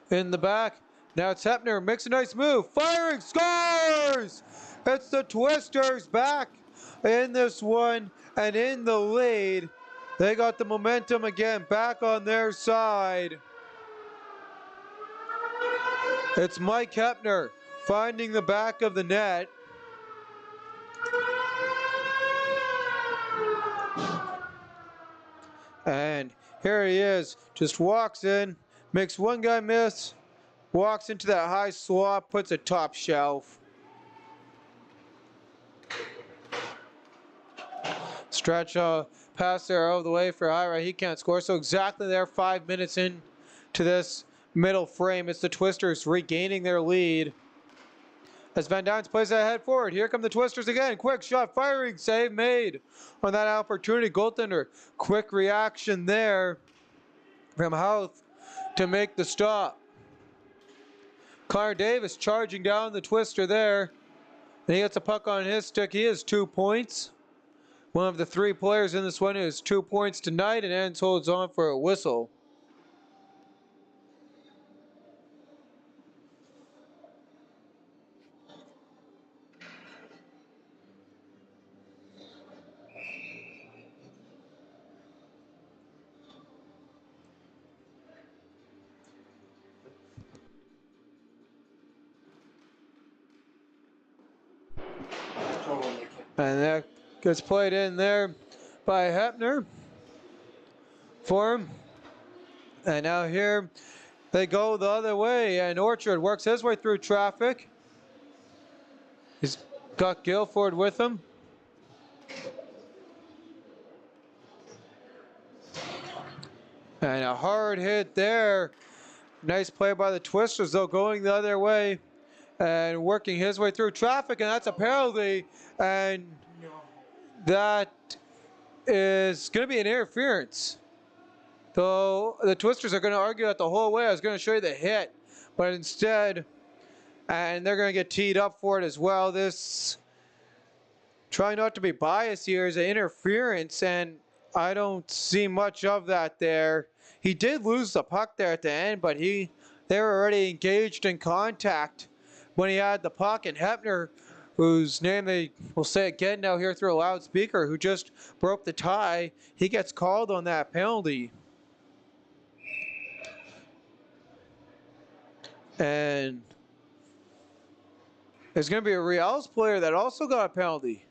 in the back. Now it's Hepner, makes a nice move. Firing, scores! It's the Twisters back in this one and in the lead. They got the momentum again back on their side. It's Mike Hepner finding the back of the net. And here he is, just walks in, makes one guy miss, walks into that high slot, puts a top shelf. Stretch pass there all the way for Ira, he can't score, so exactly there 5 minutes in to this middle frame. It's the Twisters regaining their lead. As Van Dynes plays that head forward, here come the Twisters again. Quick shot, firing, save made on that opportunity. Goaltender, quick reaction there from Houth to make the stop. Connor Davis charging down the Twister there. And he gets a puck on his stick. He has 2 points. One of the 3 players in this one has 2 points tonight, and Ends holds on for a whistle. And that gets played in there by Hepner for him. And now here they go the other way, and Orchard works his way through traffic. He's got Guilford with him. And a hard hit there. Nice play by the Twisters, though, going the other way and working his way through traffic, and that's a penalty. And that is going to be an interference. Though the Twisters are going to argue that the whole way. I was going to show you the hit, but instead, and they're going to get teed up for it as well. This, trying not to be biased here, is an interference, and I don't see much of that there. He did lose the puck there at the end, but they were already engaged in contact when he had the puck, and Hepner, whose name they will say again now here through a loudspeaker, who just broke the tie, he gets called on that penalty. And there's going to be a Riels player that also got a penalty.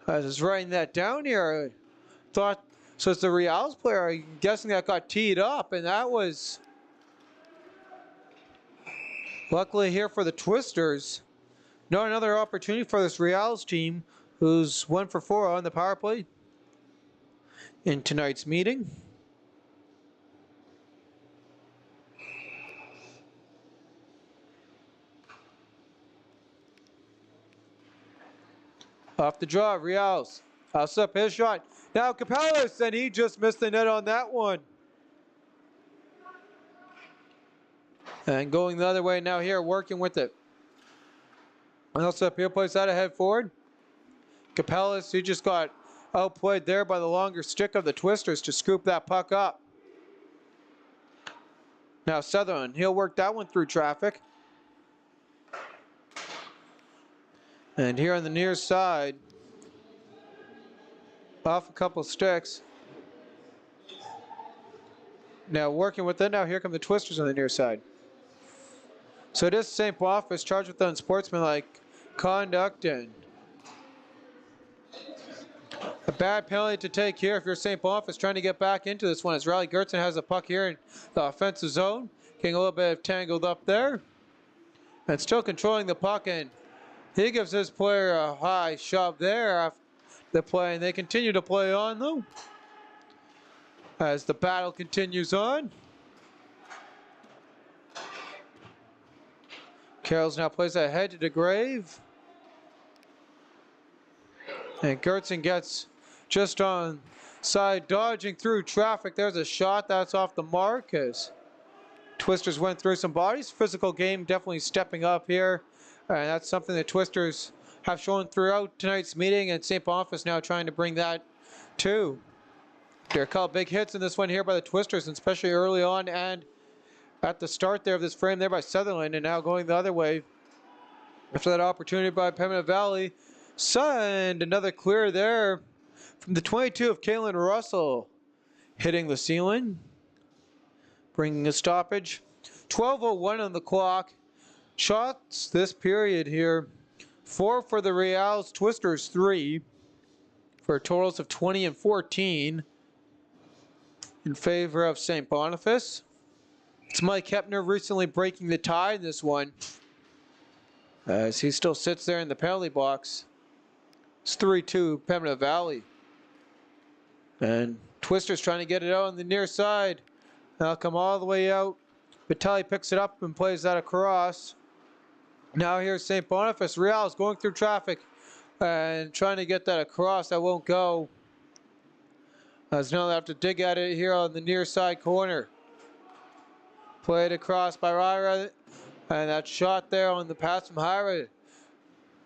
I was writing that down here. I thought, so it's the Riels player, I'm guessing, that got teed up, and that was, luckily here for the Twisters, not another opportunity for this Riels team, who's 1 for 4 on the power play in tonight's meeting. Off the draw, Riels. House up his shot. Now Capellas, and he just missed the net on that one. And going the other way now here, working with it. House up here, plays that ahead forward. Capellas, he just got outplayed there by the longer stick of the Twisters to scoop that puck up. Now Sutherland, he'll work that one through traffic. And here on the near side, off a couple sticks. Now working with it, now here come the Twisters on the near side. So it is St. Boniface charged with unsportsmanlike conduct, and a bad penalty to take here if you're St. Boniface trying to get back into this one, as Riley Gertzen has the puck here in the offensive zone, getting a little bit tangled up there, and still controlling the puck, and he gives his player a high shove there the play, and they continue to play on though as the battle continues on. Carroll's now plays ahead to DeGrave. And Gertzen gets just on side, dodging through traffic. There's a shot that's off the mark as Twisters went through some bodies. Physical game definitely stepping up here. And that's something that Twisters have shown throughout tonight's meeting, and St. Boniface now trying to bring that too. There are a couple big hits in this one here by the Twisters, and especially early on and at the start there of this frame there by Sutherland, and now going the other way after that opportunity by Pembina Valley. And another clear there from the 22 of Kalen Russell, hitting the ceiling, bringing a stoppage. 12:01 on the clock. Shots this period here, 4 for the Riels, Twisters 3, for totals of 20 and 14 in favor of St. Boniface. It's Mike Hepner recently breaking the tie in this one, as he still sits there in the penalty box. It's 3-2 Pembina Valley. And Twisters trying to get it out on the near side. That'll come all the way out. Vitelli picks it up and plays that across. Now here's St. Boniface. Riels going through traffic and trying to get that across. That won't go, as now they have to dig at it here on the near side corner. Played across by Ryra, and that shot there on the pass from Hyra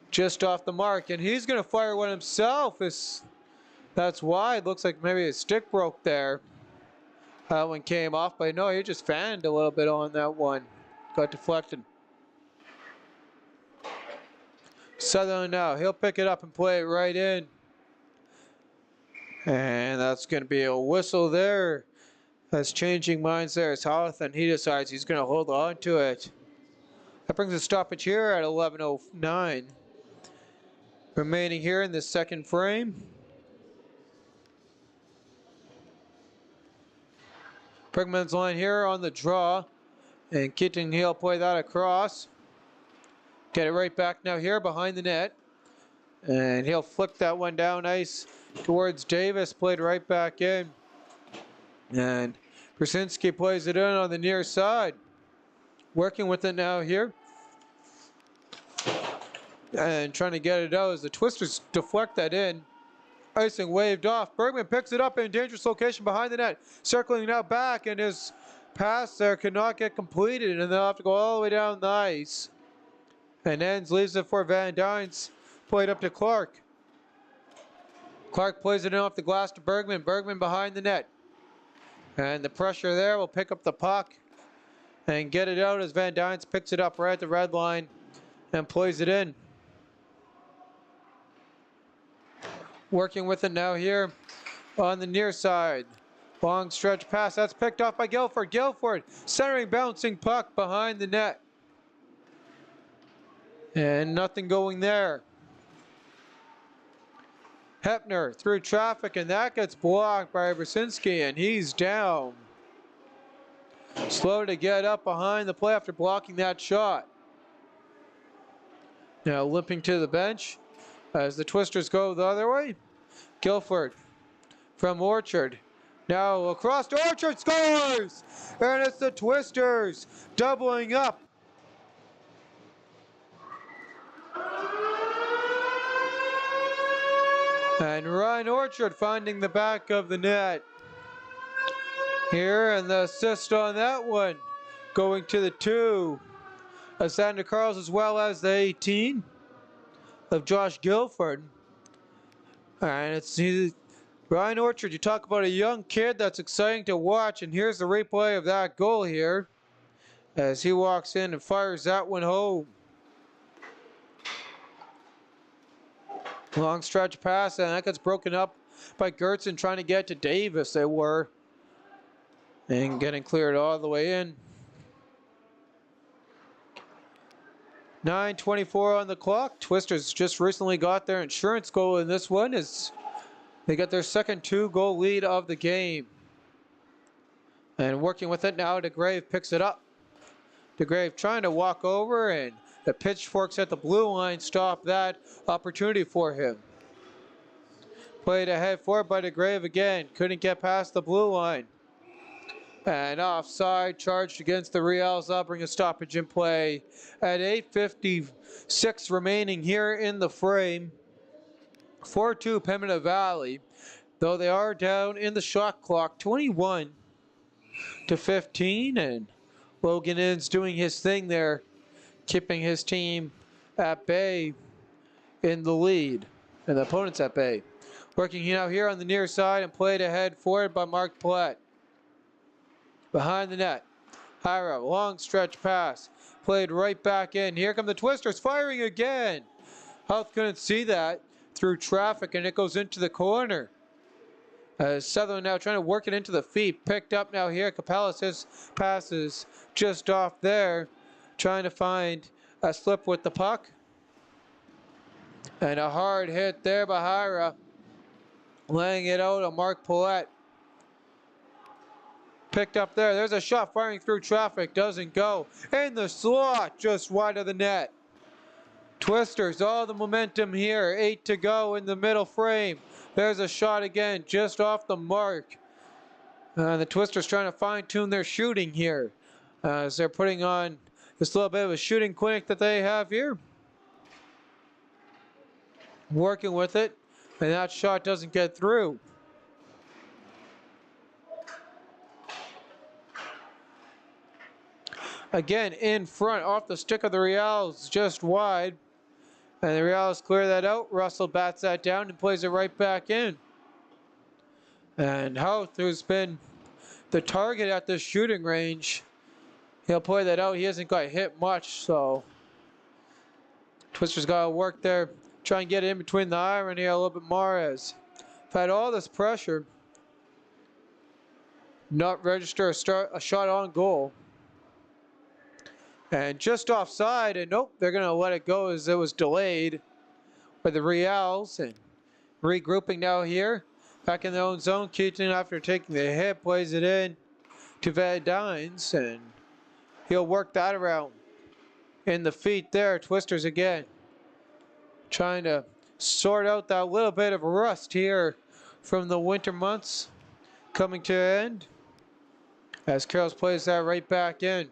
just off the mark, and he's going to fire one himself. That's wide. Looks like maybe his stick broke there. That one came off, but no, he just fanned a little bit on that one. Got deflected. Sutherland now, he'll pick it up and play it right in. And that's going to be a whistle there. That's changing minds there as Hawthorne, he decides he's going to hold on to it. That brings a stoppage here at 11:09. Remaining here in the second frame. Bergman's line here on the draw. And Keaton, he'll play that across. Get it right back now here behind the net. And he'll flick that one down nice towards Davis. Played right back in. And Brzezinski plays it in on the near side. Working with it now here. And trying to get it out as the Twisters deflect that in. Icing waved off. Bergman picks it up in a dangerous location behind the net. Circling now back, and his pass there cannot get completed, and they'll have to go all the way down the ice. And Enns leaves it for Van Dynes. Played up to Clark. Clark plays it in off the glass to Bergman. Bergman behind the net. And the pressure there will pick up the puck and get it out as Van Dynes picks it up right at the red line and plays it in. Working with it now here on the near side. Long stretch pass. That's picked off by Guilford. Guilford centering, bouncing puck behind the net. And nothing going there. Hepner through traffic, and that gets blocked by Brzezinski, and he's down. Slow to get up behind the play after blocking that shot. Now limping to the bench as the Twisters go the other way. Guilford from Orchard. Now across to Orchard, scores! And it's the Twisters doubling up. And Ryan Orchard finding the back of the net here, and the assist on that one going to the 2 of Sandra Carls, as well as the 18 of Josh Guilford. And it's Ryan Orchard. You talk about a young kid that's exciting to watch, and here's the replay of that goal here as he walks in and fires that one home. Long stretch pass, and that gets broken up by Gertzen trying to get to Davis. They were. And getting cleared all the way in. 9:24 on the clock. Twisters just recently got their insurance goal in this one as they got their second 2-goal lead of the game. And working with it now, DeGrave picks it up. DeGrave trying to walk over, and the pitchforks at the blue line stop that opportunity for him. Played ahead forward by DeGrave again. Couldn't get past the blue line. And offside, charged against the Riels. That'll bring a stoppage in play at 8:56 remaining here in the frame. 4-2 Pembina Valley, though they are down in the shot clock, 21-15, and Logan is doing his thing there, keeping his team at bay in the lead, and the opponents at bay. Working now here on the near side and played ahead forward by Mark Platt. Behind the net, Hira, long stretch pass, played right back in. Here come the Twisters, firing again. Health couldn't see that through traffic, and it goes into the corner. Sutherland now trying to work it into the feet. Picked up now here. Capellas, his passes just off there, trying to find a slip with the puck. And a hard hit there by Hira, laying it out on Mark Paulette. Picked up there. There's a shot firing through traffic. Doesn't go. In the slot, just wide of the net. Twisters, all the momentum here. 8 to go in the middle frame. There's a shot again, just off the mark. The Twisters trying to fine-tune their shooting here, as they're putting on this little bit of a shooting clinic that they have here. Working with it, and that shot doesn't get through. Again, in front, off the stick of the Riels, just wide. And the Riels clear that out. Russell bats that down and plays it right back in. And Houth, who's been the target at this shooting range, he'll play that out. He hasn't got hit much, so Twisters got to work there, try and get in between the iron here a little bit more, as they've had all this pressure, not register a shot on goal. And just offside, and nope, they're going to let it go as it was delayed by the Riels. And regrouping now here, back in their own zone. Keaton, after taking the hit, plays it in to Van Dynes, and he'll work that around in the feet there. Twisters again, trying to sort out that little bit of rust here from the winter months coming to an end, as Carroll plays that right back in.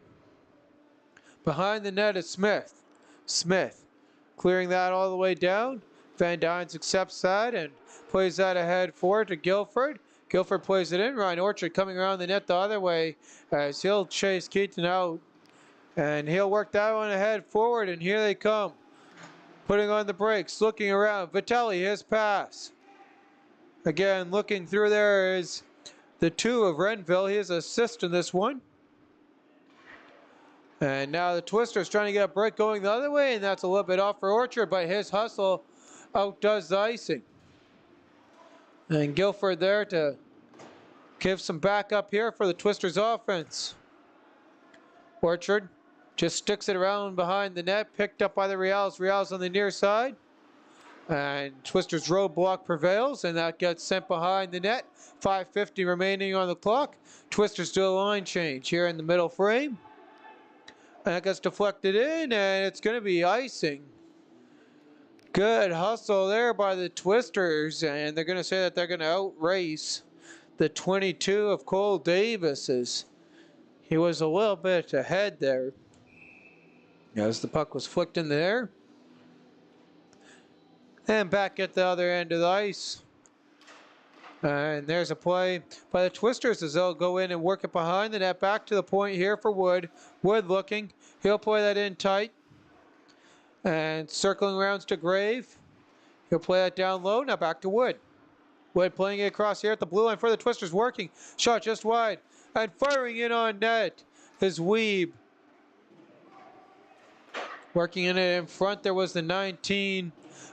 Behind the net is Smith. Smith clearing that all the way down. Van Dynes accepts that and plays that ahead forward to Guilford. Guilford plays it in. Ryan Orchard coming around the net the other way, as he'll chase Keaton out. And he'll work that one ahead forward, and here they come. Putting on the brakes, looking around. Vitelli, his pass. Again, looking through there is the 2 of Renville. He has an assist in this one. And now the Twisters trying to get a break going the other way, and that's a little bit off for Orchard, but his hustle outdoes the icing. And Guilford there to give some backup here for the Twisters offense. Orchard just sticks it around behind the net, picked up by the Riels. Riels on the near side. And Twisters roadblock prevails, and that gets sent behind the net. 5:50 remaining on the clock. Twisters do a line change here in the middle frame. And that gets deflected in, and it's going to be icing. Good hustle there by the Twisters, and they're going to say that they're going to outrace the 22 of Cole Davis. He was a little bit ahead there as the puck was flicked in the air. And back at the other end of the ice. And there's a play by the Twisters as they'll go in and work it behind the net. Back to the point here for Wood. Wood looking. He'll play that in tight. And circling around to Grave. He'll play that down low. Now back to Wood. Wood playing it across here at the blue line for the Twisters. Working. Shot just wide. And firing in on net is Weeb. Working in it in front. There was the 19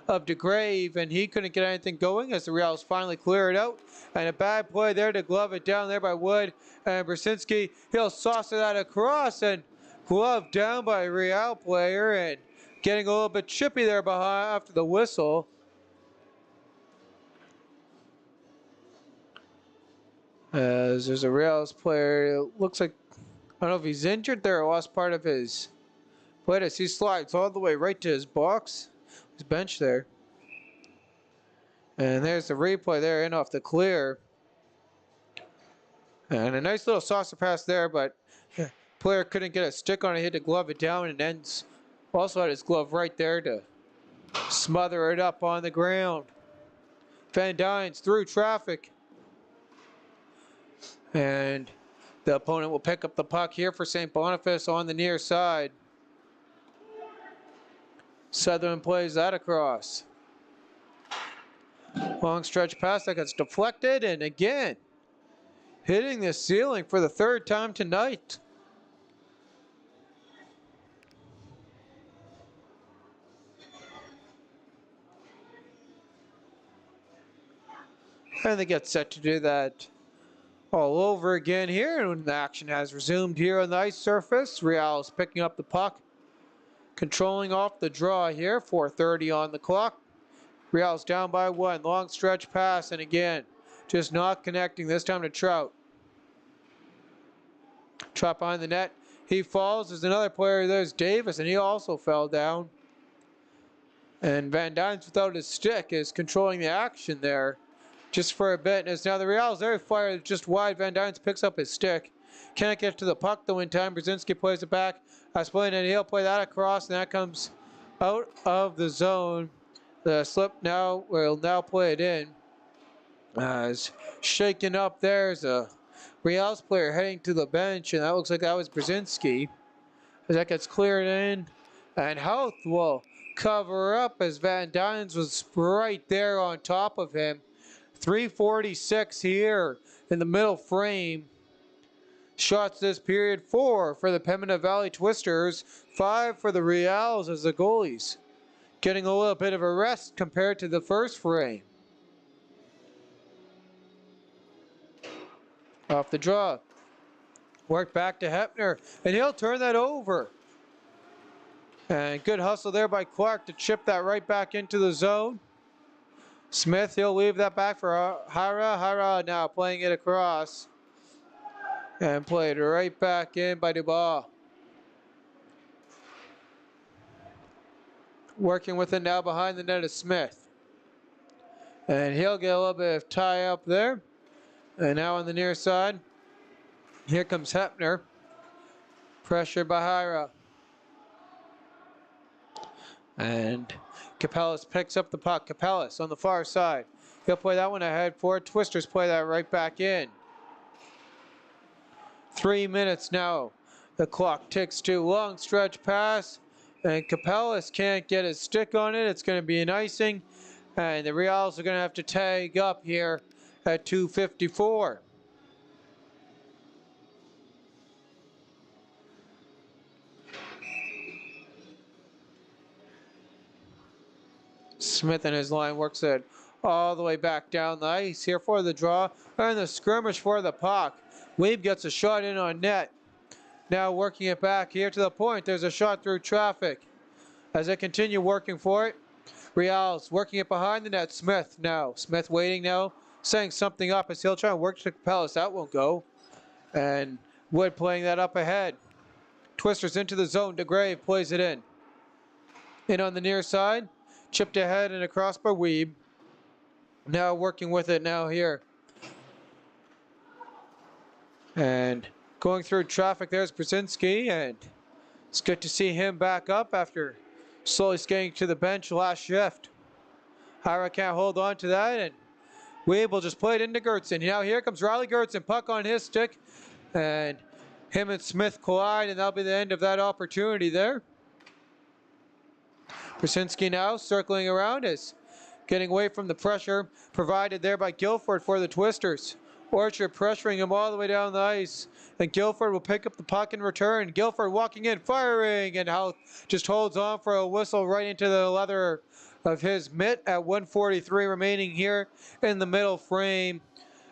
of DeGrave, and he couldn't get anything going as the Riels finally clear it out. And a bad play there to glove it down there by Wood. And Brzezinski, he'll saucer that across, and glove down by a Riel player, and getting a little bit chippy there behind after the whistle. As there's a Riels player, it looks like, I don't know if he's injured there or lost part of his play as he slides all the way right to his box. His bench there. And there's the replay there, in off the clear. And a nice little saucer pass there, but player couldn't get a stick on it. He had to glove it down, and ends also had his glove right there to smother it up on the ground. Van Dyne's through traffic. And the opponent will pick up the puck here for St. Boniface on the near side. Sutherland plays that across. Long stretch pass that gets deflected, and again, hitting the ceiling for the third time tonight. And they get set to do that all over again here, and the action has resumed here on the ice surface. Riels picking up the puck, controlling off the draw here. 4:30 on the clock. Riels down by 1. Long stretch pass, and again, just not connecting, this time to Trout. Trout behind the net. He falls. There's another player. There's Davis, and he also fell down. And Van Dynes, without his stick, is controlling the action there just for a bit. And it's now the Riels there, fire just wide. Van Dynes picks up his stick. Can't get to the puck though in time. Brzezinski plays it back. Split, and he'll play that across, and that comes out of the zone. The slip now will now play it in. As shaken up, there's a Riels player heading to the bench, and that looks like that was Brzezinski. As that gets cleared in, and Houth will cover up as Van Dynes was right there on top of him. 3:46 here in the middle frame. Shots this period, 4 for the Pembina Valley Twisters, 5 for the Riels as the goalies getting a little bit of a rest compared to the first frame. Off the draw. Work back to Hepner, and he'll turn that over. And good hustle there by Clark to chip that right back into the zone. Smith, he'll leave that back for Hara. Hara now playing it across. And played right back in by Dubois. Working with it now behind the net is Smith. And he'll get a little bit of tie up there. And now on the near side, here comes Hepner. Pressure by Hira. And Capellas picks up the puck. Capellas on the far side. He'll play that one ahead for it. Twisters play that right back in. 3 minutes now. The clock ticks to. Long stretch pass. And Capellas can't get his stick on it. It's going to be an icing. And the Riels are going to have to tag up here at 2:54. Smith and his line works it all the way back down the ice here for the draw. And the skirmish for the puck. Weeb gets a shot in on net. Now working it back here to the point. There's a shot through traffic. As they continue working for it. Riels working it behind the net. Smith now. Smith waiting now. Setting something up as he'll try and work to Capellas. That won't go. And Wood playing that up ahead. Twisters into the zone. DeGrave plays it in. In on the near side. Chipped ahead and across by Weeb. Now working with it now here. And going through traffic, there's Brzezinski, and it's good to see him back up after slowly skating to the bench last shift. Hira can't hold on to that, and Weeb will just play it into Gertson. Now here comes Riley Gertson, puck on his stick, and him and Smith collide, and that'll be the end of that opportunity there. Brzezinski now circling around, is getting away from the pressure provided there by Guilford for the Twisters. Orchard pressuring him all the way down the ice, and Guilford will pick up the puck in return. Guilford walking in, firing, and Houth just holds on for a whistle right into the leather of his mitt at 1:43 remaining here in the middle frame.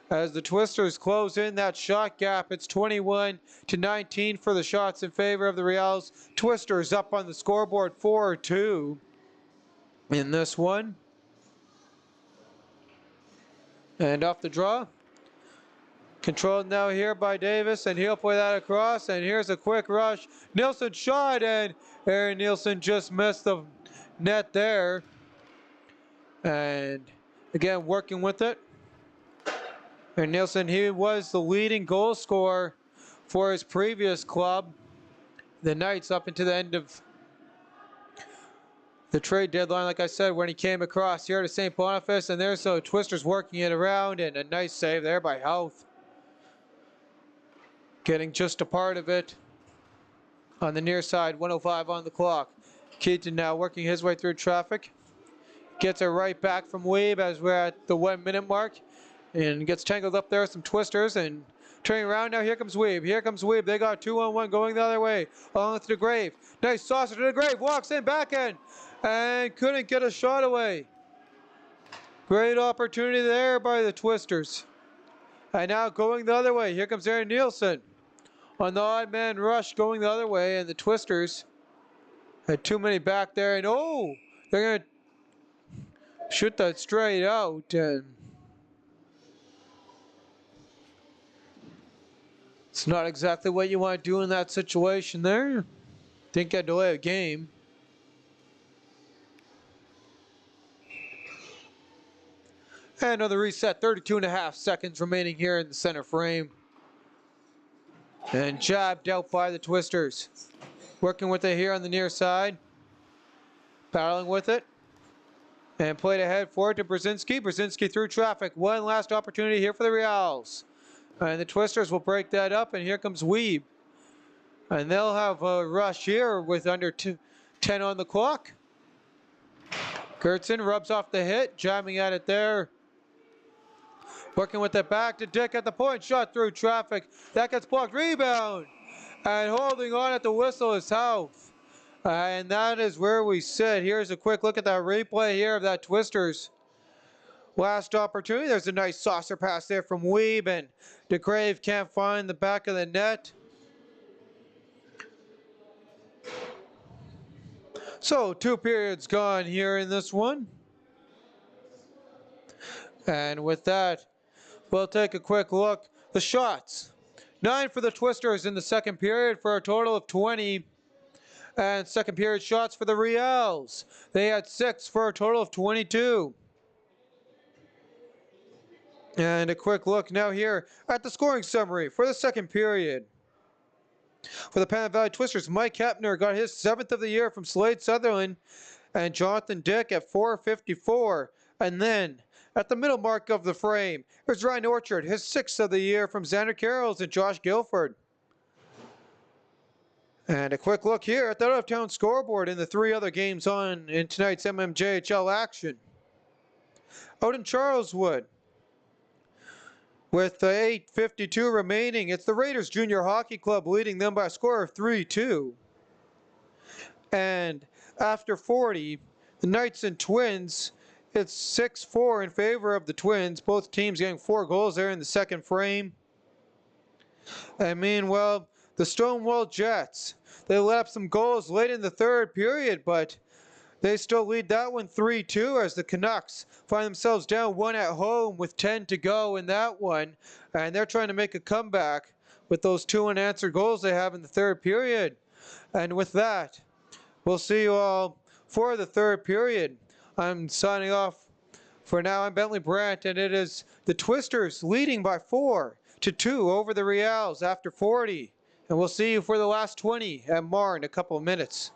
As the Twisters close in that shot gap, it's 21-19 for the shots in favor of the Riels. Twisters up on the scoreboard 4-2 in this one. And off the draw. Controlled now here by Davis, and he'll play that across, and here's a quick rush. Nielsen shot, and Aaron Nielsen just missed the net there. And Again, working with it. And Nielsen, he was the leading goal scorer for his previous club, the Knights, up into the end of the trade deadline, like I said, when he came across here to St. Boniface. And there's the Twisters working it around, and a nice save there by Houth. Getting just a part of it on the near side, 1:05 on the clock. Keaton now working his way through traffic. Gets it right back from Weeb as we're at the 1 minute mark. And gets tangled up there with some Twisters and turning around now. Here comes Weeb. Here comes Weeb. They got 2-on-1 going the other way. Along to the Grave. Nice saucer to the Grave. Walks in back end. And couldn't get a shot away. Great opportunity there by the Twisters. And now going the other way. Here comes Aaron Nielsen. On the odd man rush going the other way. And the Twisters had too many back there. And oh! They're going to shoot that straight out. And it's not exactly what you want to do in that situation there. Didn't get delay a game. And another reset, 32.5 seconds remaining here in the center frame. And jabbed out by the Twisters. Working with it here on the near side. Battling with it. And played ahead for it to Brzezinski. Brzezinski through traffic. One last opportunity here for the Riels. And the Twisters will break that up, and here comes Weeb. And they'll have a rush here with under 10 on the clock. Gertson rubs off the hit, jamming at it there. Working with it back to Dick at the point, shot through traffic. That gets blocked, rebound. And holding on at the whistle is Houth. And that is where we sit. Here's a quick look at that replay here of that Twisters last opportunity. There's a nice saucer pass there from Weeb, and DeGrave can't find the back of the net. So 2 periods gone here in this one. And with that, we'll take a quick look. The shots. 9 for the Twisters in the second period for a total of 20. And second period shots for the Riels. They had 6 for a total of 22. And a quick look now here at the scoring summary for the second period. For the Pembina Valley Twisters, Mike Hepner got his 7th of the year from Slade Sutherland and Jonathan Dick at 4:54. And then at the middle mark of the frame, there's Ryan Orchard, his 6th of the year from Xander Carrolls and Josh Guilford. And a quick look here at the out-of-town scoreboard in the 3 other games on in tonight's MMJHL action. Out in Charleswood, with 8:52 remaining, it's the Raiders Junior Hockey Club leading them by a score of 3-2. And after 40, the Knights and Twins, it's 6-4 in favor of the Twins. Both teams getting 4 goals there in the second frame. And meanwhile, the Stonewall Jets, they let up some goals late in the third period, but they still lead that one 3-2 as the Canucks find themselves down 1 at home with 10 to go in that one. And they're trying to make a comeback with those 2 unanswered goals they have in the third period. And with that, we'll see you all for the third period. I'm signing off for now. I'm Bentley Brandt, and it is the Twisters leading by 4-2 over the Riels after 40. And we'll see you for the last 20 at Mar in a couple of minutes.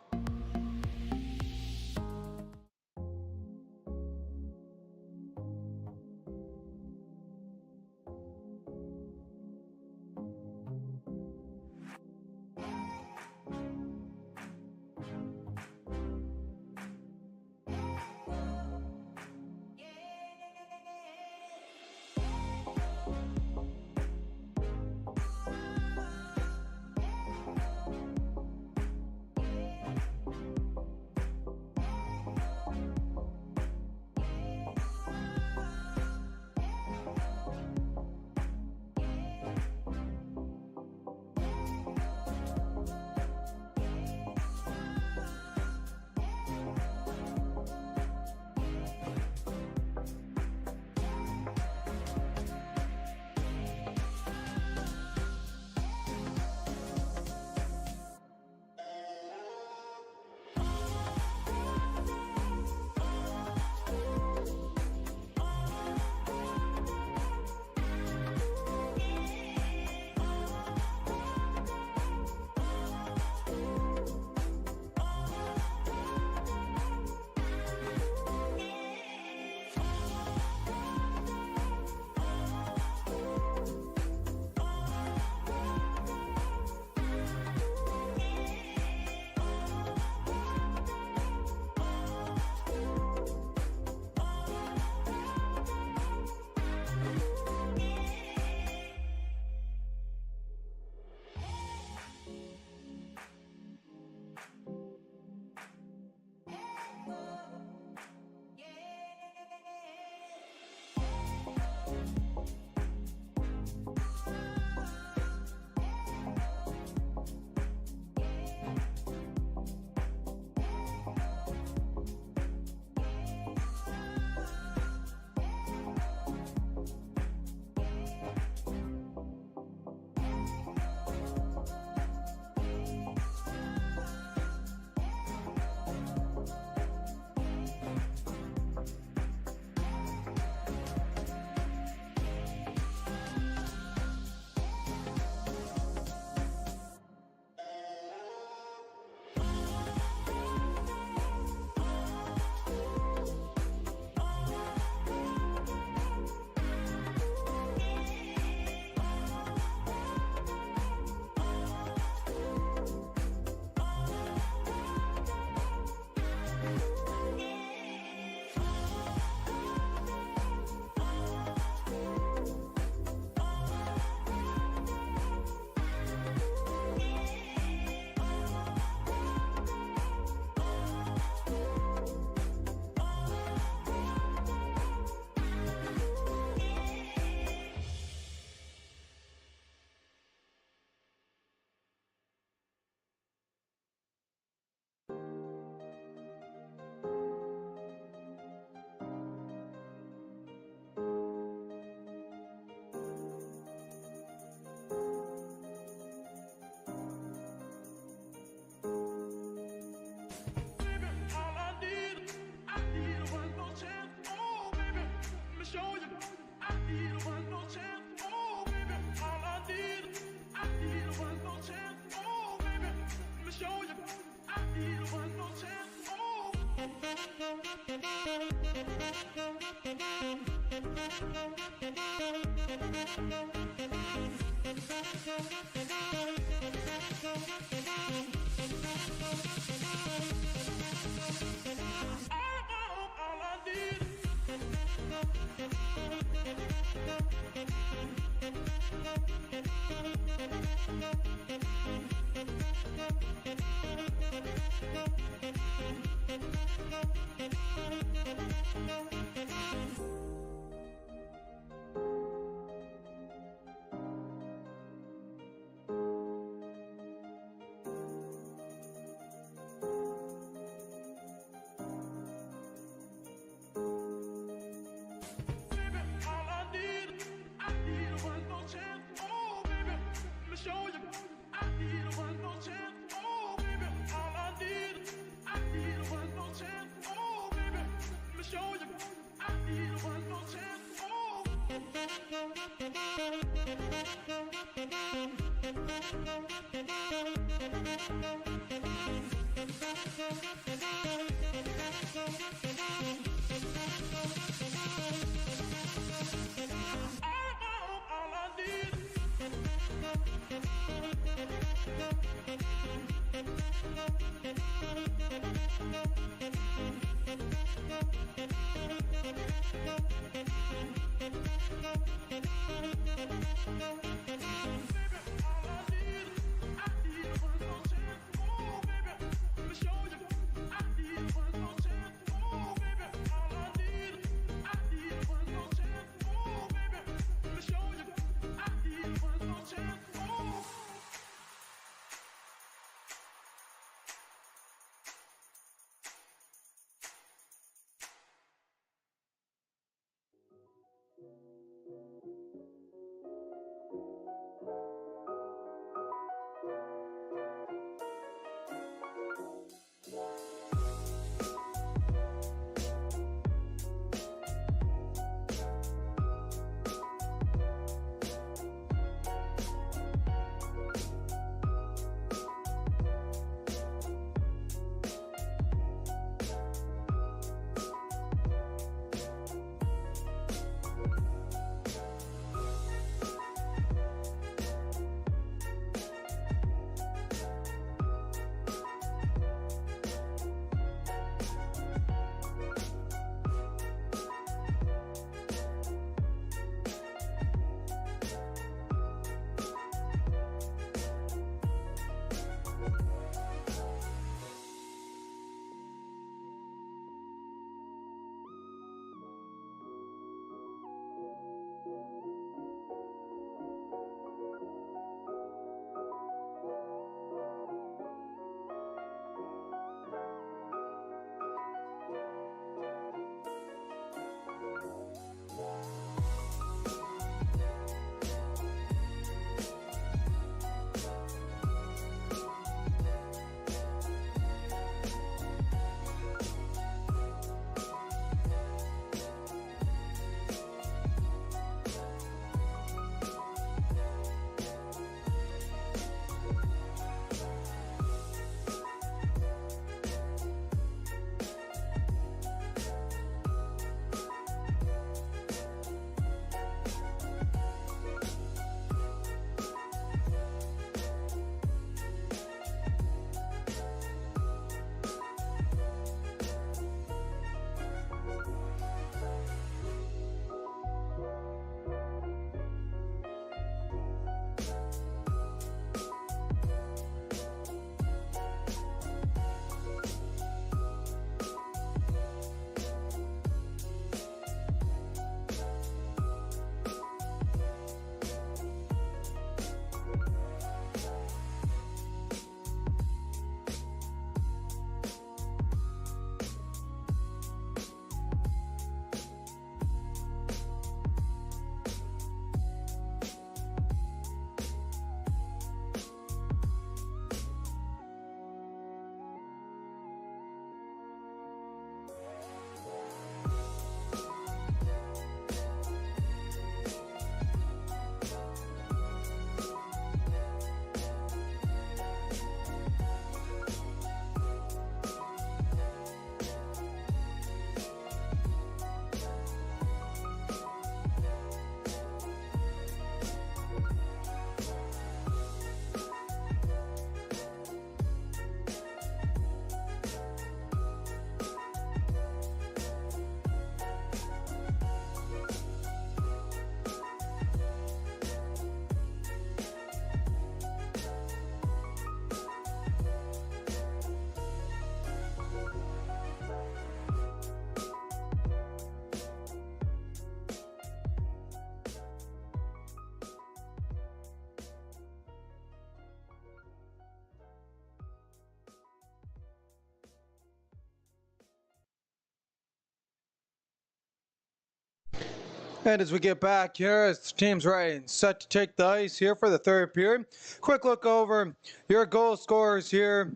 And as we get back here, as the team's ready and set to take the ice here for the third period, quick look over your goal scorers here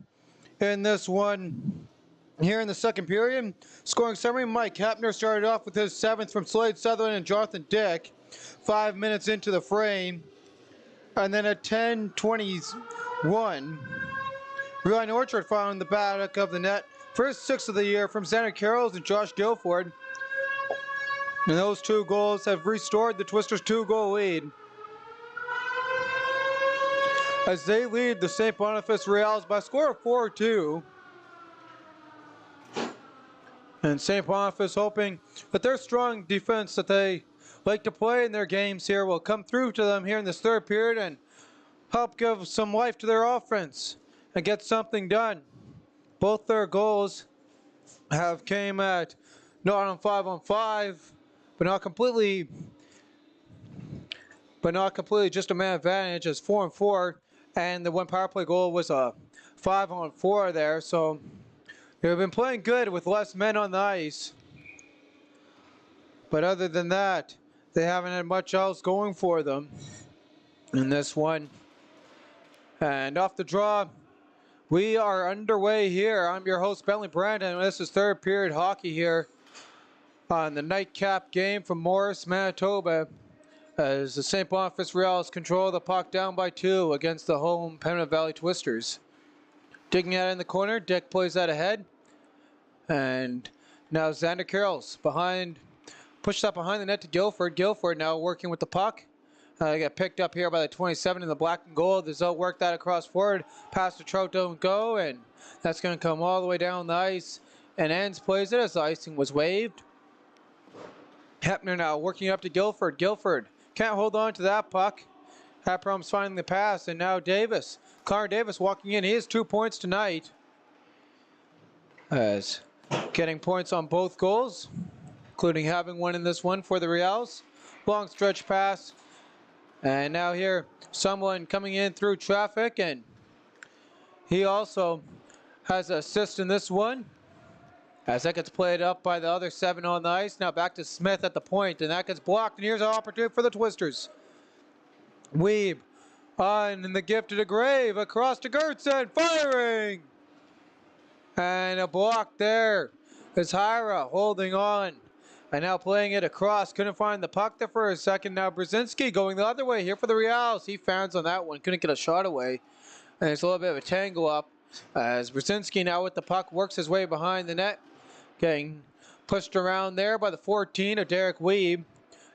in this one. Here in the second period, scoring summary, Mike Hepner started off with his 7th from Slade Sutherland and Jonathan Dick, 5 minutes into the frame. And then at 10:21, Ryan Orchard found the back of the net. First 6 of the year from Xander Carrolls and Josh Guilford. And those 2 goals have restored the Twisters' 2-goal lead, as they lead the St. Boniface Riels by a score of 4-2. And St. Boniface hoping that their strong defense that they like to play in their games here will come through to them here in this third period and help give some life to their offense and get something done. Both their goals have came at not on 5-on-5, but not completely just a man advantage as 4-on-4, and the one power play goal was a 5-on-4 there. So they've been playing good with less men on the ice. But other than that, they haven't had much else going for them in this one. And off the draw, we are underway here. I'm your host, Bentley Brandon, and this is third period hockey here on the nightcap game from Morris, Manitoba, as the St. Boniface Riels control the puck down by 2 against the home Pembina Valley Twisters. Digging out in the corner, Dick plays that ahead. And now Xander Carrolls pushed up behind the net to Guilford. Guilford now working with the puck. Got picked up here by the 27 in the black and gold. The Zell worked that across forward. Pass to Trout, don't go, and that's going to come all the way down the ice. And Enns plays it as the icing was waved. Hepner now working up to Guilford. Guilford can't hold on to that puck. Had problems finding the pass, and now Davis. Connor Davis walking in. He has 2 points tonight, as getting points on both goals, including having one in this one for the Riels. Long stretch pass. And now here, someone coming in through traffic, and he also has an assist in this one, as that gets played up by the other 7 on the ice. Now back to Smith at the point, and that gets blocked, and here's an opportunity for the Twisters. Weeb on in the gift to the grave, across to Gertson, firing! And a block there is Hyra holding on. And now playing it across. Couldn't find the puck there for a second. Now Brzezinski going the other way here for the Riels. He fouls on that one. Couldn't get a shot away. And it's a little bit of a tangle up, as Brzezinski now with the puck works his way behind the net. Getting pushed around there by the 14 of Derek Weeb.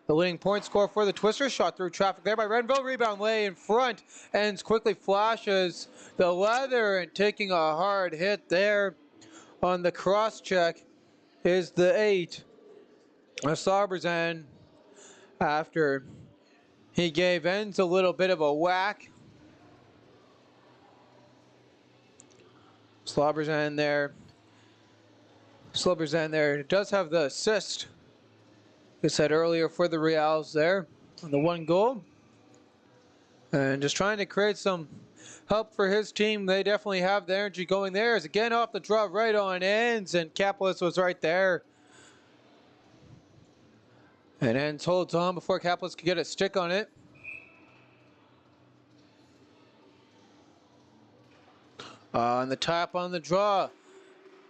The leading point scorer for the Twisters. Shot through traffic there by Renville. Rebound lay in front. Enns quickly flashes the leather, and taking a hard hit there on the cross check is the 8. Slobberzan, after he gave Enns a little bit of a whack. Slobberzan there does have the assist, I said earlier, for the Riels there on the 1 goal. And just trying to create some help for his team. They definitely have the energy going there. As again off the draw right on Enns, and Kapelis was right there. And Enns holds on before Kapelis could get a stick on it. On the top on the draw,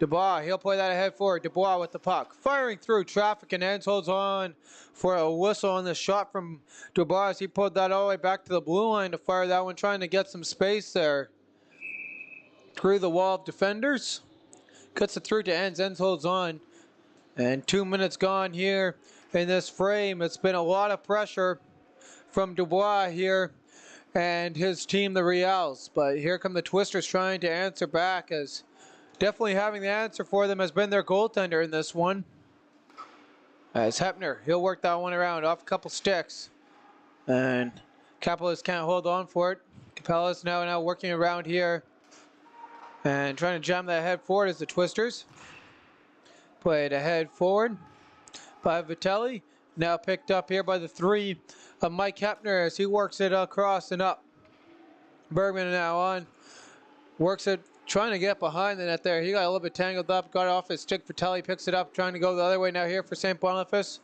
Dubois, he'll play that ahead forward. Dubois with the puck, firing through traffic, and Enns holds on for a whistle on the shot from Dubois as he pulled that all the way back to the blue line to fire that one, trying to get some space there through the wall of defenders. Cuts it through to Enns. Enns holds on, and 2 minutes gone here in this frame. It's been a lot of pressure from Dubois here and his team, the Riels. But here come the Twisters trying to answer back, as definitely having the answer for them has been their goaltender in this one. As Hepner, he'll work that one around off a couple sticks. And Kapelis can't hold on for it. Kapelis now working around here and trying to jam that head forward as the Twisters. Played ahead forward by Vitelli. Now picked up here by the 3 of Mike Hepner as he works it across and up. Bergman now on. Works it, trying to get behind the net there. He got a little bit tangled up, got off his stick. Vitelli picks it up, trying to go the other way now here for St. Boniface.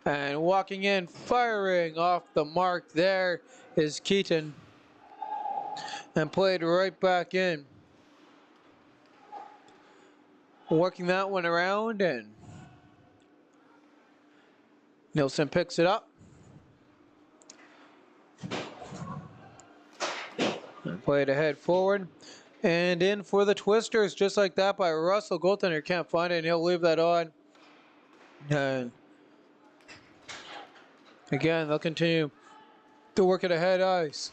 And walking in, firing off the mark there is Keaton. And played right back in. Working that one around, and Nilsson picks it up. And played ahead forward. And in for the Twisters, just like that by Russell. Goaltender can't find it, and he'll leave that on. And again, they'll continue to work it ahead ice.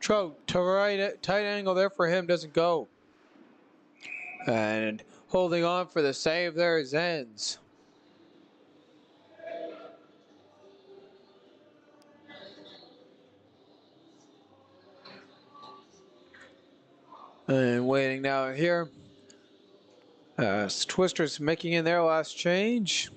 Trout to right, tight angle there for him, doesn't go. And holding on for the save there is Ends. And waiting now here. Twisters making in their last change.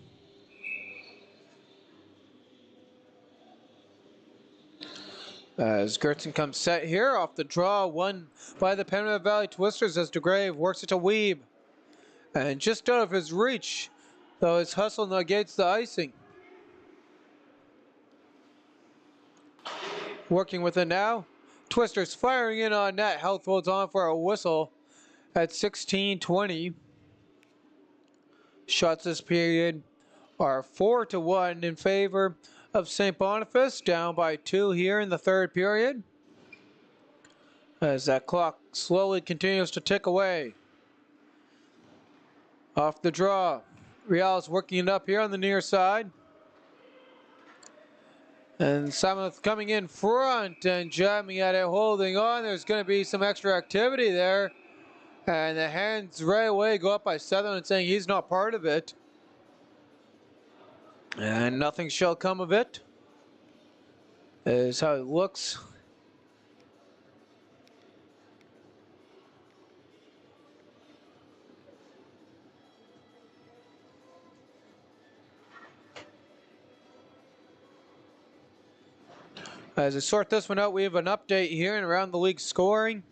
As Gertzen comes set here off the draw, won by the Pembina Valley Twisters as DeGrave works it to Weeb. And just out of his reach, though his hustle negates the icing. Working with it now. Twisters firing in on net. Health holds on for a whistle at 16:20. Shots this period are 4-1 in favor of St. Boniface, down by 2 here in the third period. As that clock slowly continues to tick away. Off the draw. Riels working it up here on the near side. And Samuth coming in front and jamming at it, holding on. There's going to be some extra activity there. And the hands right away go up by Sutherland saying he's not part of it. And nothing shall come of it. Is how it looks. As I sort this one out, we have an update here and around the league scoring.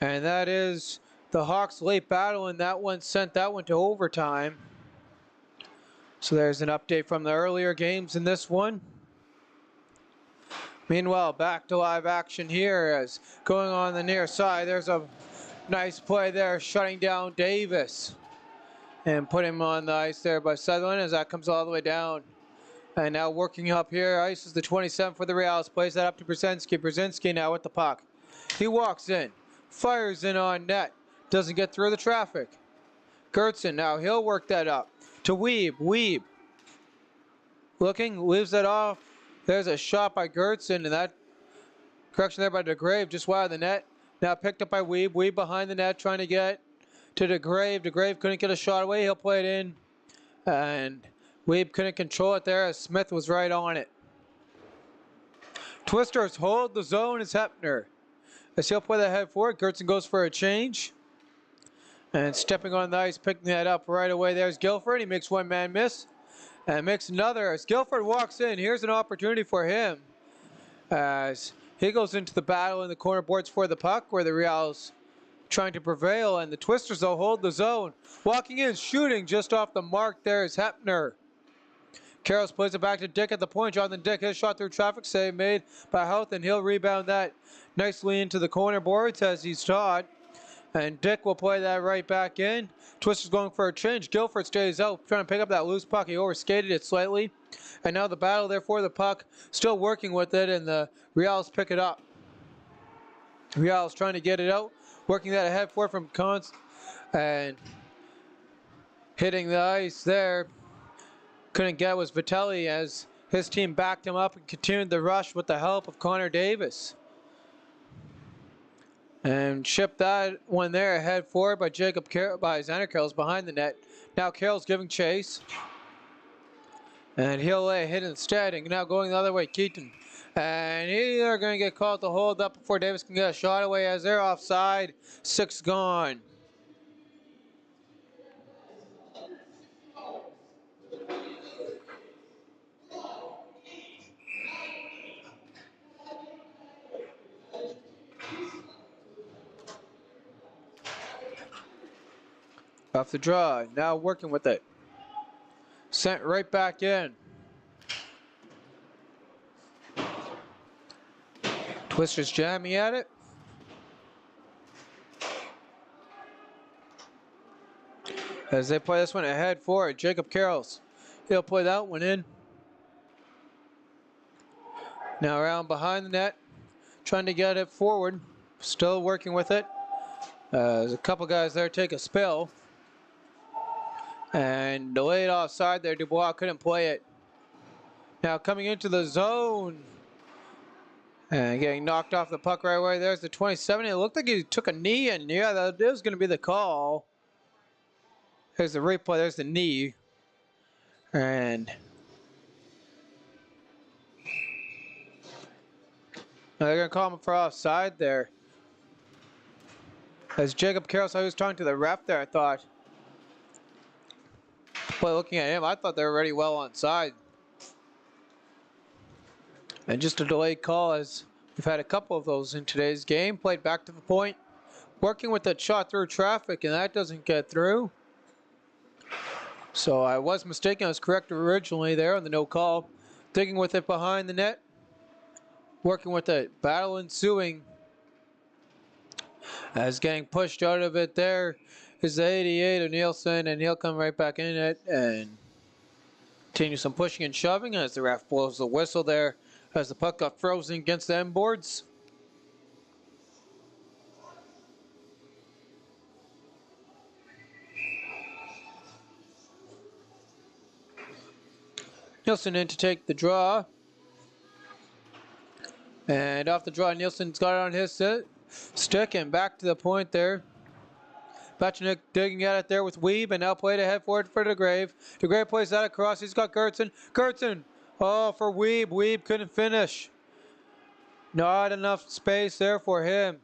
And that is the Hawks late battle, and that one sent that one to overtime. So there's an update from the earlier games in this one. Meanwhile, back to live action here as going on the near side. There's a nice play there, shutting down Davis. And put him on the ice there by Sutherland as that comes all the way down. And now working up here, ice is the 27 for the Riels. Plays that up to Brzezinski. Brzezinski now with the puck. He walks in, fires in on net. Doesn't get through the traffic. Gertzen, now he'll work that up to Weeb. Weeb looking, leaves that off. There's a shot by Gertzen, and that correction there by DeGrave just wide of the net. Now picked up by Weeb. Weeb behind the net trying to get to DeGrave. DeGrave couldn't get a shot away. He'll play it in. And Weeb couldn't control it there as Smith was right on it. Twisters hold the zone as Hepner. As he'll play that head forward, Gertzen goes for a change. And stepping on the ice, picking that up right away. There's Guilford. He makes one man miss. And makes another. As Guilford walks in, here's an opportunity for him. As he goes into the battle in the corner boards for the puck, where the Riels trying to prevail. And the Twisters, they'll hold the zone. Walking in, shooting just off the mark there is Hepner. Carroll plays it back to Dick at the point. Jonathan Dick, his shot through traffic save made by Houth, and he'll rebound that nicely into the corner boards as he's taught. And Dick will play that right back in. Twisters going for a change. Guilford stays out, trying to pick up that loose puck. He overskated it slightly. And now the battle there for the puck. Still working with it, and the Riels pick it up. Riels trying to get it out. Working that ahead forward from Const. And hitting the ice there. Couldn't get was Vitelli as his team backed him up and continued the rush with the help of Connor Davis. And shipped that one there ahead forward by Xander Carroll's behind the net. Now Carroll's giving chase. And he'll lay a hit instead, and now going the other way, Keaton. And they're going to get called to hold up before Davis can get a shot away as they're offside. 6 gone. Off the draw, now working with it. Sent right back in. Twisters jamming at it. As they play this one ahead forward, Jacob Carrolls. He'll play that one in. Now around behind the net, trying to get it forward. Still working with it. There's a couple guys there take a spill. And delayed offside there. Dubois couldn't play it. Now coming into the zone. And getting knocked off the puck right away. There's the 27. It looked like he took a knee, and yeah, that was going to be the call. There's the replay. There's the knee. And now they're going to call him for offside there. As Jacob Carrolls, I was talking to the ref there, I thought. But looking at him, I thought they were already well onside. And just a delayed call, as we've had a couple of those in today's game. Played back to the point. Working with that shot through traffic, and that doesn't get through. So I was mistaken. I was correct originally there on the no call. Digging with it behind the net. Working with it. Battle ensuing. As getting pushed out of it there is the 88 of Nielsen, and he'll come right back in it and continue some pushing and shoving as the ref blows the whistle there as the puck got frozen against the end boards. Nielsen in to take the draw. And off the draw, Nielsen's got it on his stick and back to the point there. Batchnik digging at it there with Weeb, and now played ahead forward for DeGrave. DeGrave plays that across. He's got Gertzen. Gertzen! Oh, for Weeb. Weeb couldn't finish. Not enough space there for him.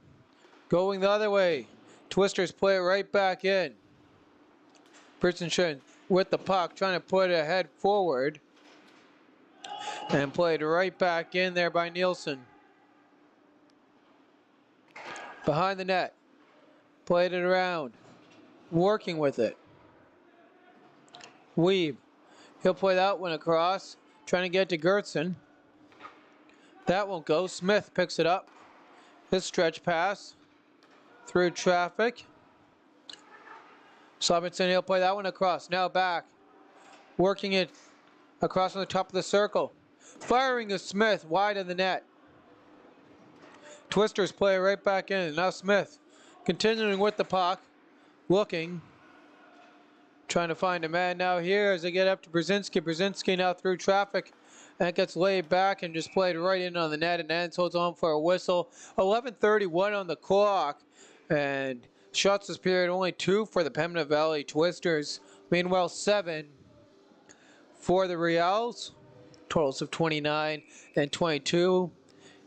Going the other way. Twisters play it right back in. Britzenschen with the puck, trying to put it ahead forward. And played right back in there by Nielsen. Behind the net. Played it around. Working with it. Weeb. He'll play that one across. Trying to get to Gertzen. That won't go. Smith picks it up. His stretch pass. Through traffic. Sobenson, he'll play that one across. Now back. Working it across on the top of the circle. Firing a Smith wide of the net. Twisters play right back in. Now Smith continuing with the puck. Looking. Trying to find a man now here as they get up to Brzezinski. Brzezinski now through traffic. And it gets laid back and just played right in on the net. And Nance holds on for a whistle. 11:31 on the clock. And shots this period only 2 for the Pembina Valley Twisters. Meanwhile 7 for the Riels. Totals of 29 and 22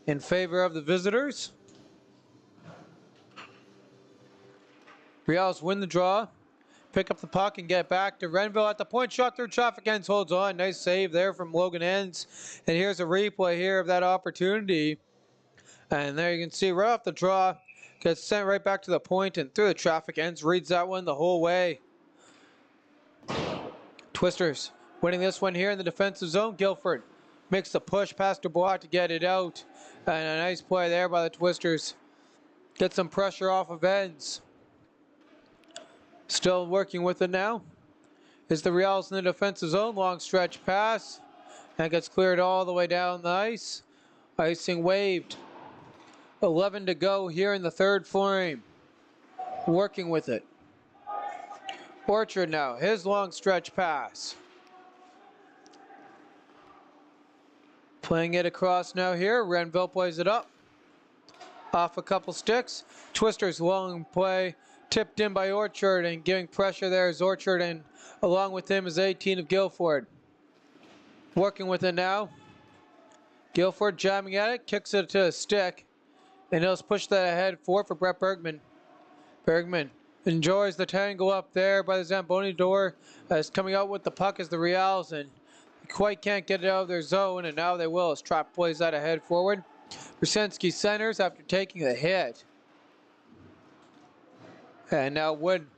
in favor of the visitors. Riels win the draw. Pick up the puck and get back to Renville at the point. Shot through traffic. Ends holds on. Nice save there from Logan Ends. And here's a replay here of that opportunity. And there you can see right off the draw. Gets sent right back to the point and through the traffic. Ends reads that one the whole way. Twisters winning this one here in the defensive zone. Guilford makes the push past Dubois to get it out. And a nice play there by the Twisters. Get some pressure off of Ends. Still working with it now is the Riels in the defensive zone. Long stretch pass. And gets cleared all the way down the ice. Icing waved. 11 to go here in the third frame. Working with it. Orchard now. His long stretch pass. Playing it across now here. Renville plays it up. Off a couple sticks. Twisters long play. Tipped in by Orchard and giving pressure there is Orchard, and along with him is 18 of Guilford. Working with it now. Guilford jamming at it. Kicks it to a stick. And he'll push that ahead for Brett Bergman. Bergman enjoys the tangle up there by the Zamboni door as coming out with the puck as the Riels, and quite can't get it out of their zone, and now they will as Trapp plays that ahead forward. Brzezinski centers after taking the hit. And now Wood,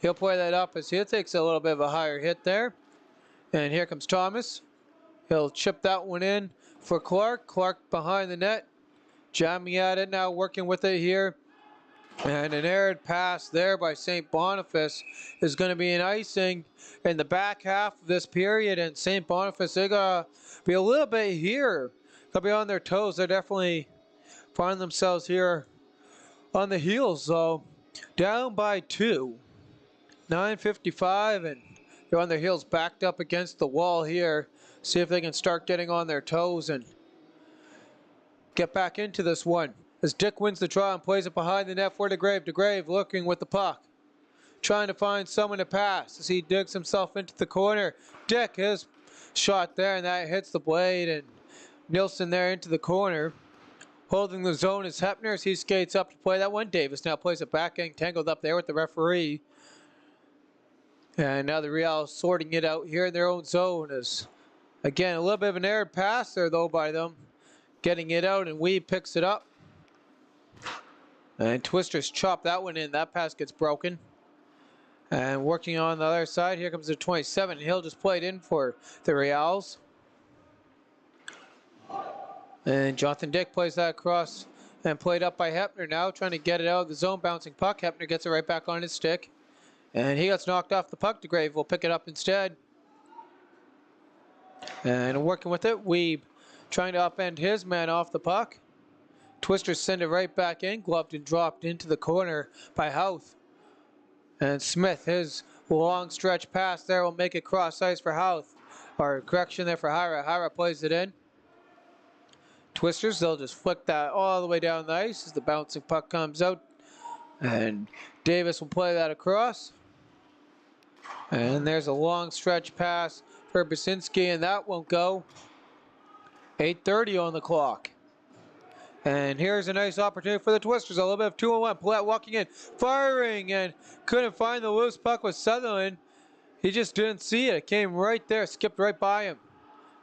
he'll play that up as he takes a little bit of a higher hit there. And here comes Thomas. He'll chip that one in for Clark. Clark behind the net. Jamming at it now, working with it here. And an errant pass there by St. Boniface is going to be an icing in the back half of this period. And St. Boniface, they got to be a little bit here. Got to be on their toes. They definitely find themselves here on the heels, so down by 2. 9:55, and they're on their heels, backed up against the wall here. See if they can start getting on their toes and get back into this one. As Dick wins the draw and plays it behind the net for DeGrave. DeGrave looking with the puck, trying to find someone to pass as he digs himself into the corner. Dick, his shot there, and that hits the blade, and Nielsen there into the corner. Holding the zone is Hepner as he skates up to play that one. Davis now plays it back, getting tangled up there with the referee. And now the Riels sorting it out here in their own zone. As again, a little bit of an errant pass there though by them. Getting it out, and Weeb picks it up. And Twisters chop that one in. That pass gets broken. And working on the other side, here comes the 27. He'll just play it in for the Riels. And Jonathan Dick plays that across and played up by Hepner now, trying to get it out of the zone, bouncing puck. Hepner gets it right back on his stick. And he gets knocked off the puck. DeGrave will pick it up instead. And working with it, Weeb trying to upend his man off the puck. Twisters send it right back in, gloved and dropped into the corner by Houth. And Smith, his long stretch pass there will make it cross ice for Houth. Or correction there for Hira. Hira plays it in. Twisters, they'll just flick that all the way down the ice as the bouncing puck comes out. And Davis will play that across. And there's a long stretch pass for Basinski, and that won't go. 8:30 on the clock. And here's a nice opportunity for the Twisters. A little bit of 2-on-1. Paulette walking in, firing, and couldn't find the loose puck with Sutherland. He just didn't see it. It came right there, skipped right by him.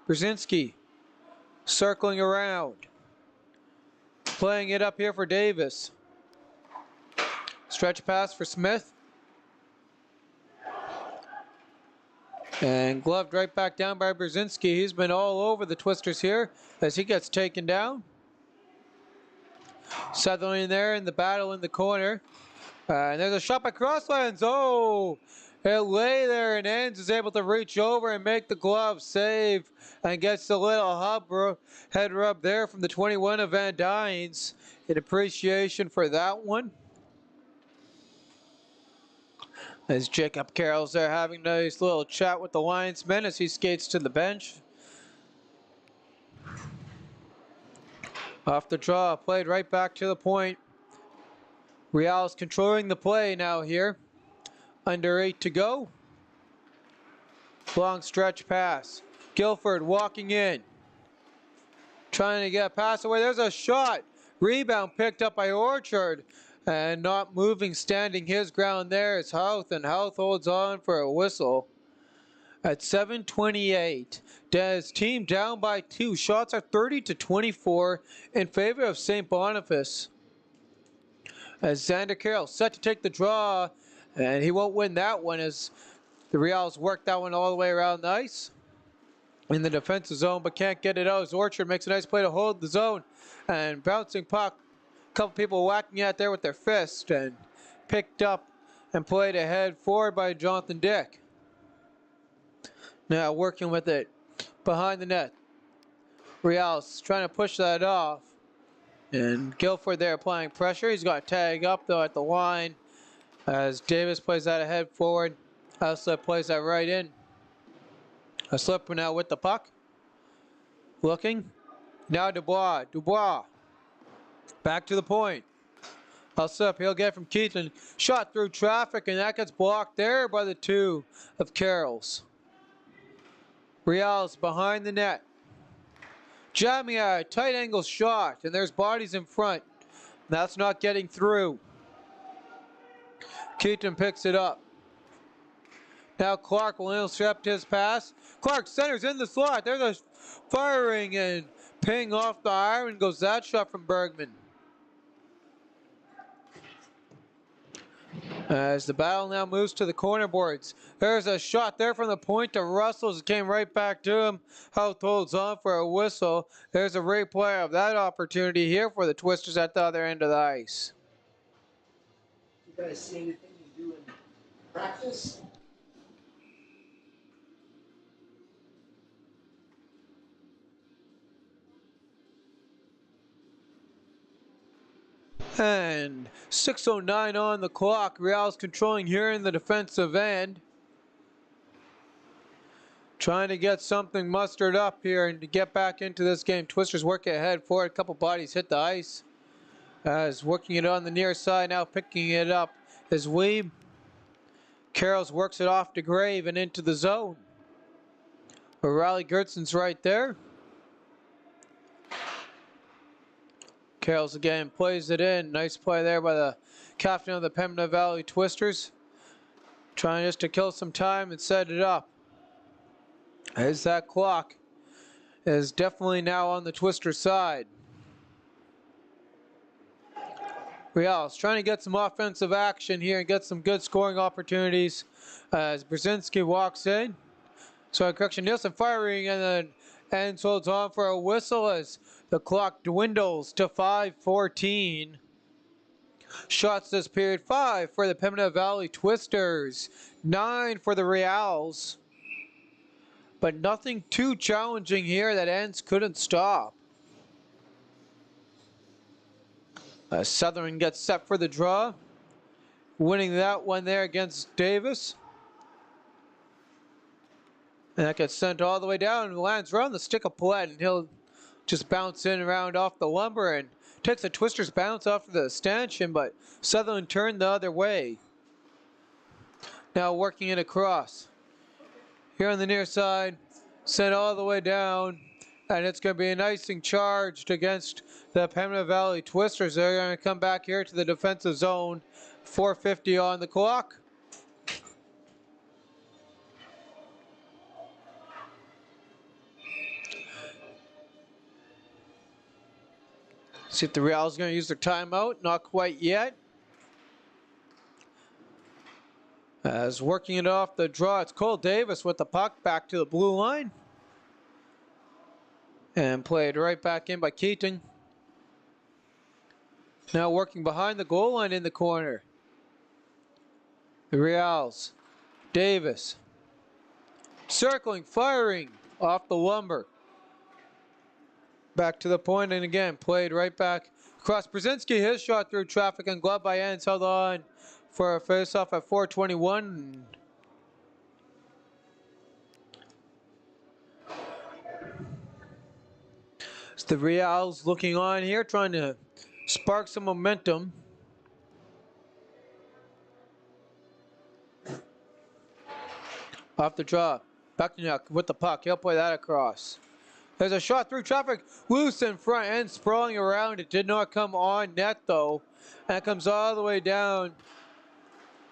Brzezinski circling around. Playing it up here for Davis. Stretch pass for Smith. And gloved right back down by Brzezinski. He's been all over the Twisters here as he gets taken down. Sutherland there in the battle in the corner. And there's a shot by Crosslands. Oh, it lay there, and Enns is able to reach over and make the glove save and gets the little head rub there from the 21 of Van Dynes in appreciation for that one. As Jacob Carroll's there having a nice little chat with the linesman as he skates to the bench. Off the draw, played right back to the point. Riels controlling the play now here. Under 8 to go. Long stretch pass. Guilford walking in. Trying to get a pass away. There's a shot. Rebound picked up by Orchard. And not moving, standing his ground there is Houth. And Houth holds on for a whistle. At 7:28. His team down by 2. Shots are 30-24 in favor of St. Boniface. As Xander Carroll set to take the draw. And he won't win that one as the Riels work that one all the way around the ice in the defensive zone, but can't get it out as Orchard makes a nice play to hold the zone. And bouncing puck, a couple people whacking at there with their fist, and picked up and played ahead forward by Jonathan Dick. Now working with it behind the net. Riels trying to push that off. And Guilford there applying pressure. He's got a tag up though at the line. As Davis plays that ahead forward, Haslip plays that right in. Haslip now with the puck. Looking. Now Dubois. Dubois. Back to the point. Haslip, he'll get from Keaton. Shot through traffic, and that gets blocked there by the 2 of Carroll's. Riels behind the net. Jamming a tight angle shot, and there's bodies in front. That's not getting through. Keaton picks it up. Now Clark will intercept his pass. Clark centers in the slot. There's a firing and ping off the iron. Goes that shot from Bergman. As the battle now moves to the corner boards. There's a shot there from the point to Russell. It came right back to him. Houth holds on for a whistle. There's a replay of that opportunity here for the Twisters at the other end of the ice. You guys see anything you do in practice? And 6:09 on the clock. Riels controlling here in the defensive end. Trying to get something mustered up here and to get back into this game. Twisters working ahead for it. A couple bodies hit the ice. As working it on the near side, now picking it up is Weeb. Carroll's works it off to Grave and into the zone. Riley Gertson's right there. Carroll's again plays it in. Nice play there by the captain of the Pembina Valley Twisters. Trying just to kill some time and set it up. As that clock is definitely now on the Twister side. Riels trying to get some offensive action here and get some good scoring opportunities as Brzezinski walks in. Sorry, correction, Nielsen firing and then Enns holds on for a whistle as the clock dwindles to 5:14. Shots this period, 5 for the Pembina Valley Twisters, 9 for the Riels. But nothing too challenging here that Enns couldn't stop. Southern gets set for the draw. Winning that one there against Davis. And that gets sent all the way down and lands around the stick of Paulette. And he'll just bounce in around off the lumber and takes a Twister's bounce off the stanchion, but Sutherland turned the other way. Now working it across. Here on the near side, sent all the way down. And it's going to be an icing charged against the Pembina Valley Twisters. They're going to come back here to the defensive zone. 4:50 on the clock. See if the Riels are going to use their timeout. Not quite yet. As working it off the draw, it's Cole Davis with the puck back to the blue line. And played right back in by Keating. Now working behind the goal line in the corner. The Riels. Davis. Circling, firing off the lumber. Back to the point and again played right back across. Brzezinski, his shot through traffic and glove by Enns held on for a face-off at 4:21. It's the Riels looking on here, trying to spark some momentum. Off the draw. Beknyuk with the puck. He'll play that across. There's a shot through traffic. Loose in front and sprawling around. It did not come on net though. And it comes all the way down.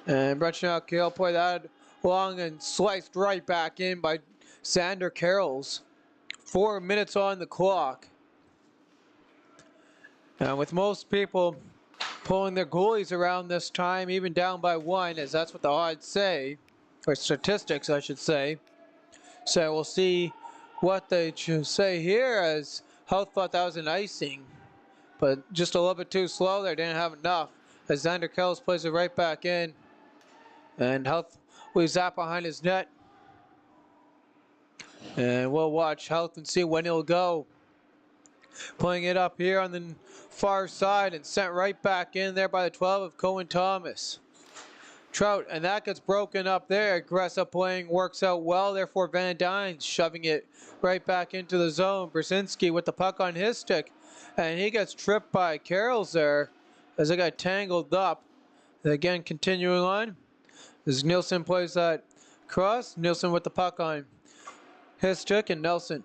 And Beknyuk, he'll play that long and sliced right back in by Xander Carrolls. 4 minutes on the clock. And with most people pulling their goalies around this time, even down by 1, as that's what the odds say, or statistics I should say. So we'll see what they say here, as Houth thought that was an icing, but just a little bit too slow there, didn't have enough, as Xander Carrolls plays it right back in, and Houth leaves that behind his net. And we'll watch Houth and see when he'll go. Playing it up here on the far side and sent right back in there by the 12 of Cohen Thomas. Trout, and that gets broken up there. Aggressive playing works out well there for Van Dynes, shoving it right back into the zone. Brzezinski with the puck on his stick, and he gets tripped by Carrolls there as they got tangled up. And again, continuing on, as Nielsen plays that cross. Nielsen with the puck on his stick, and Nelson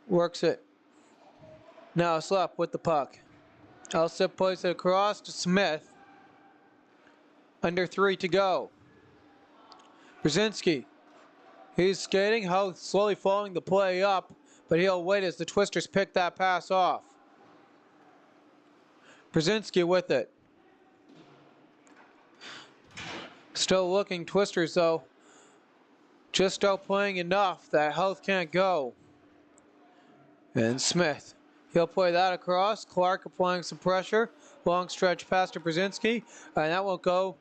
works it. Now Slap with the puck. Alsip plays it across to Smith. Under 3 to go. Brzezinski. He's skating. Houth slowly following the play up, but he'll wait as the Twisters pick that pass off. Brzezinski with it. Still looking Twisters though. Just outplaying enough that Health can't go. And Smith. He'll play that across. Clark applying some pressure. Long stretch pass to Brzezinski. And that won't go.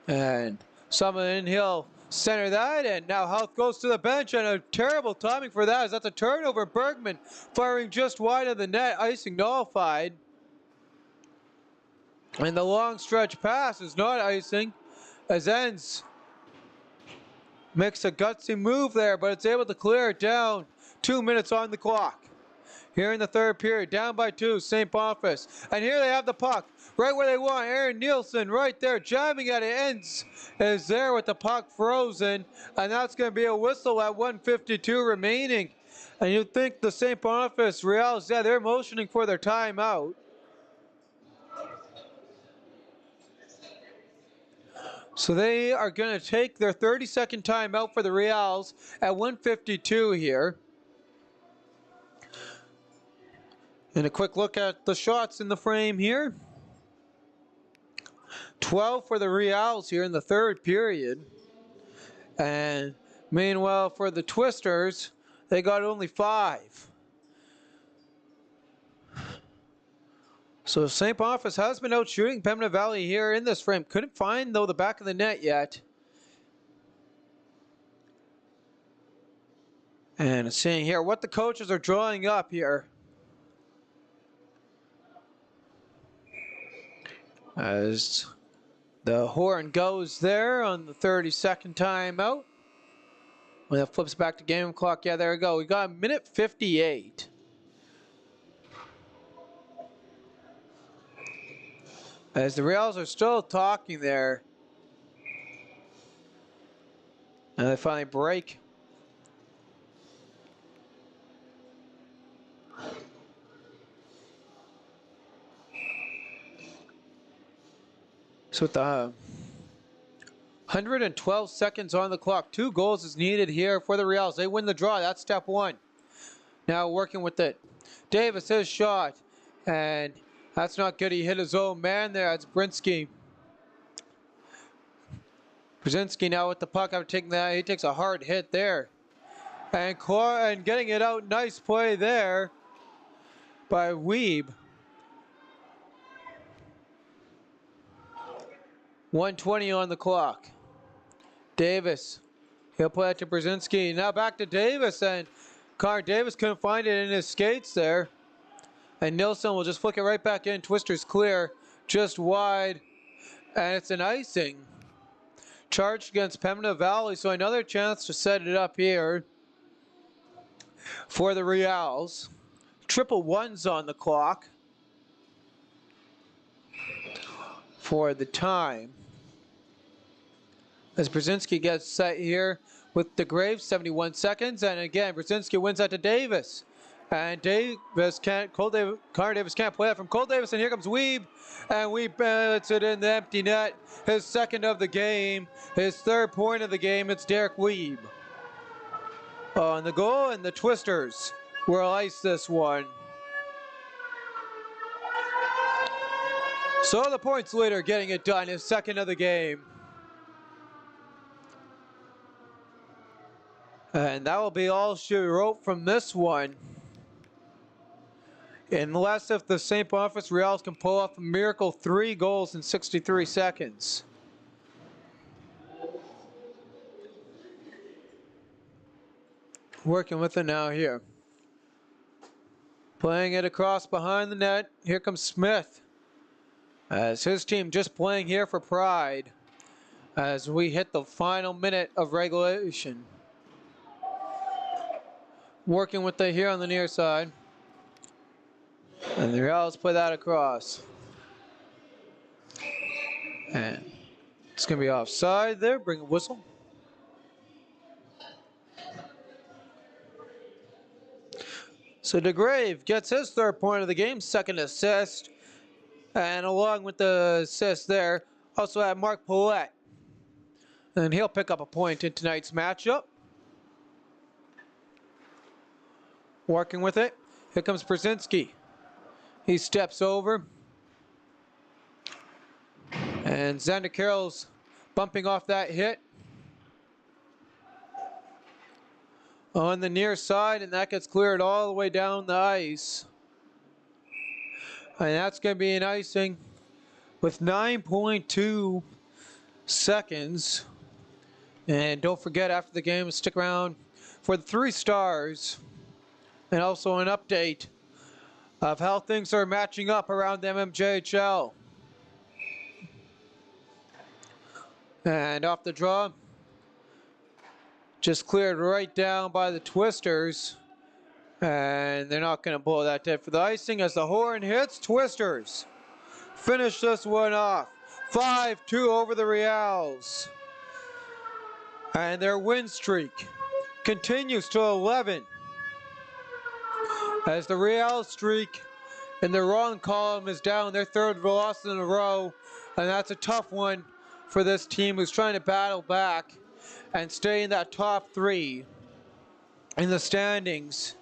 And Summerlin, he'll center that. And now Health goes to the bench. And a terrible timing for that as that's a turnover. Bergman firing just wide of the net. Icing nullified. And the long stretch pass is not icing. As Enns makes a gutsy move there, but it's able to clear it down. 2 minutes on the clock. Here in the third period, down by 2, St. Boniface. And here they have the puck, right where they want. Aaron Nielsen right there, jamming at it. Ends is there with the puck frozen. And that's going to be a whistle at 1:52 remaining. And you'd think the St. Boniface Riels, yeah, they're motioning for their timeout. So they are going to take their 30-second timeout for the Riels at 1:52 here. And a quick look at the shots in the frame here. 12 for the Riels here in the third period. And meanwhile for the Twisters, they got only 5. So St. Boniface has been out shooting Pembina Valley here in this frame. Couldn't find, though, the back of the net yet. And seeing here what the coaches are drawing up here. As the horn goes there on the 30-second timeout. When it flips back to game clock, yeah, there we go. We got a minute 58. As the Riels are still talking there. And they finally break. So with the 112 seconds on the clock, 2 goals is needed here for the Riels. They win the draw. That's step 1. Now working with it. Davis, his shot. And that's not good. He hit his own man there. That's Brinsky. Brzezinski now with the puck after taking that. He takes a hard hit there. And getting it out. Nice play there by Weeb. 1:20 on the clock. Davis. He'll play it to Brzezinski. Now back to Davis. And Connor Davis couldn't find it in his skates there. And Nilsson will just flick it right back in. Twister's clear. Just wide. And it's an icing. Charged against Pembina Valley. So another chance to set it up here for the Riels. Triple ones on the clock for the time. As Brzezinski gets set here with DeGrave, 71 seconds. And again, Brzezinski wins that to Davis. And Connor Davis can't play it from Cole Davis. And here comes Weeb. And Weeb puts it in the empty net. His second of the game. His third point of the game. It's Derek Weeb on the goal. And the Twisters will ice this one. So the points leader getting it done. His second of the game. And that will be all she wrote from this one. Unless if the St. Boniface Riels can pull off a miracle 3 goals in 63 seconds. Working with it now here. Playing it across behind the net. Here comes Smith. As his team just playing here for pride. As we hit the final minute of regulation. Working with it here on the near side. And the Riels play that across. And it's going to be offside there. Bring a whistle. So DeGrave gets his third point of the game, second assist. And along with the assist there, also had Mark Paulette. And he'll pick up a point in tonight's matchup. Working with it. Here comes Brzezinski. He steps over. And Xander Carroll's bumping off that hit on the near side, and that gets cleared all the way down the ice. And that's going to be an icing with 9.2 seconds. And don't forget, after the game, stick around for the 3 stars and also an update of how things are matching up around the MMJHL. And off the draw, just cleared right down by the Twisters. And they're not going to blow that dead for the icing as the horn hits. Twisters finish this one off. 5-2 over the Riels. And their win streak continues to 11. As the Riels streak in the wrong column is down, their 3rd loss in a row. And that's a tough one for this team who's trying to battle back and stay in that top 3 in the standings.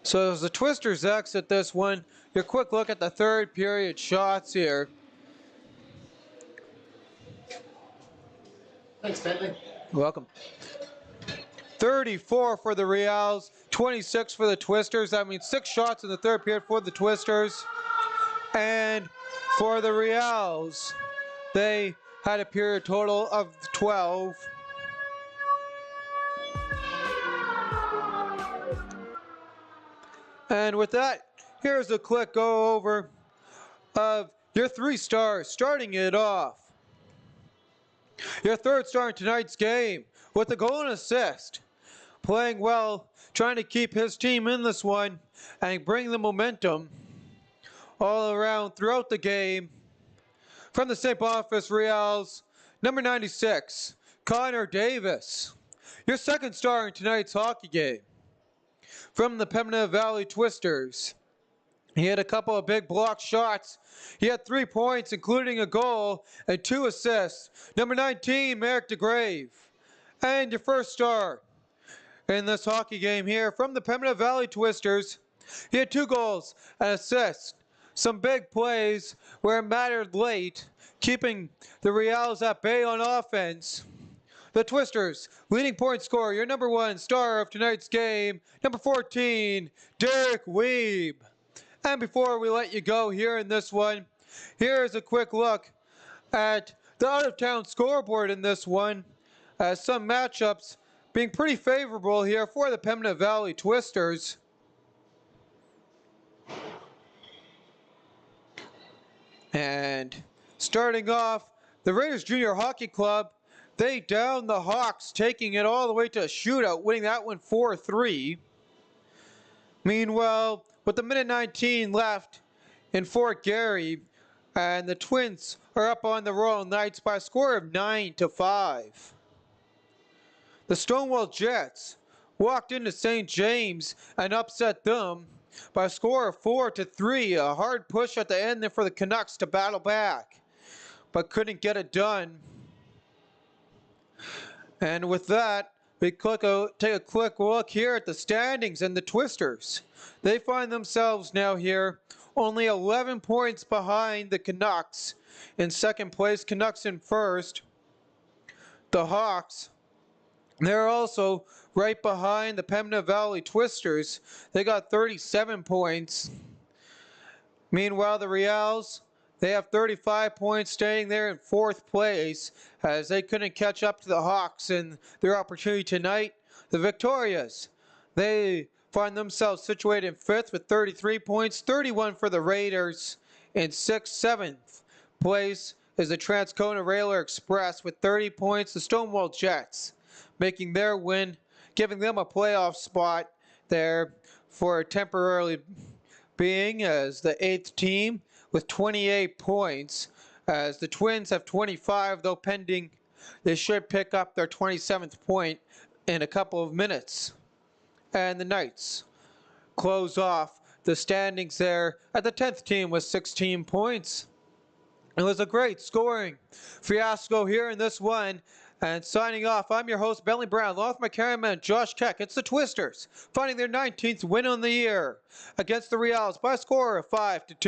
So as the Twisters exit this one, your quick look at the 3rd period shots here. Thanks, Bentley. You're welcome. 34 for the Riels, 26 for the Twisters. That means 6 shots in the 3rd period for the Twisters. And for the Riels, they had a period total of 12. And with that, here's a quick go over of your 3 stars, starting it off. Your 3rd star in tonight's game with a goal and assist. Playing well, trying to keep his team in this one and bring the momentum all around throughout the game. From the St. Boniface Riels, number 96, Connor Davis. Your 2nd star in tonight's hockey game. From the Pembina Valley Twisters, he had a couple of big block shots. He had 3 points, including a goal and 2 assists. Number 19, Merrick DeGrave. And your 1st star in this hockey game here from the Pembina Valley Twisters, he had 2 goals and assists. Some big plays where it mattered late, keeping the Riels at bay on offense. The Twisters, leading point scorer, your number 1 star of tonight's game, number 14, Derek Weeb. And before we let you go here in this one, here's a quick look at the out-of-town scoreboard in this one. Some matchups being pretty favorable here for the Pembina Valley Twisters. And starting off, the Raiders Junior Hockey Club, they downed the Hawks, taking it all the way to a shootout, winning that one 4-3. Meanwhile, with the minute 19 left in Fort Garry, and the Twins are up on the Royal Knights by a score of 9-5. The Stonewall Jets walked into St. James and upset them by a score of 4-3. A hard push at the end there for the Canucks to battle back, but couldn't get it done. And with that, we take a quick look here at the standings and the Twisters. They find themselves now here only 11 points behind the Canucks in 2nd place. Canucks in 1st. The Hawks, they're also right behind the Pembina Valley Twisters. They got 37 points. Meanwhile, the Riels, they have 35 points, staying there in 4th place as they couldn't catch up to the Hawks in their opportunity tonight. The Victorias, they find themselves situated in 5th with 33 points, 31 for the Raiders. In 6th, 7th place is the Transcona Railer Express with 30 points. The Stonewall Jets making their win, giving them a playoff spot there for a temporarily being as the 8th team with 28 points, as the Twins have 25, though pending. They should pick up their 27th point in a couple of minutes. And the Knights close off the standings there at the 10th team with 16 points. It was a great scoring fiasco here in this one. And signing off, I'm your host, Bentley Brown, along with my cameraman, Josh Keck. It's the Twisters, finding their 19th win on the year against the Riels by a score of 5-2.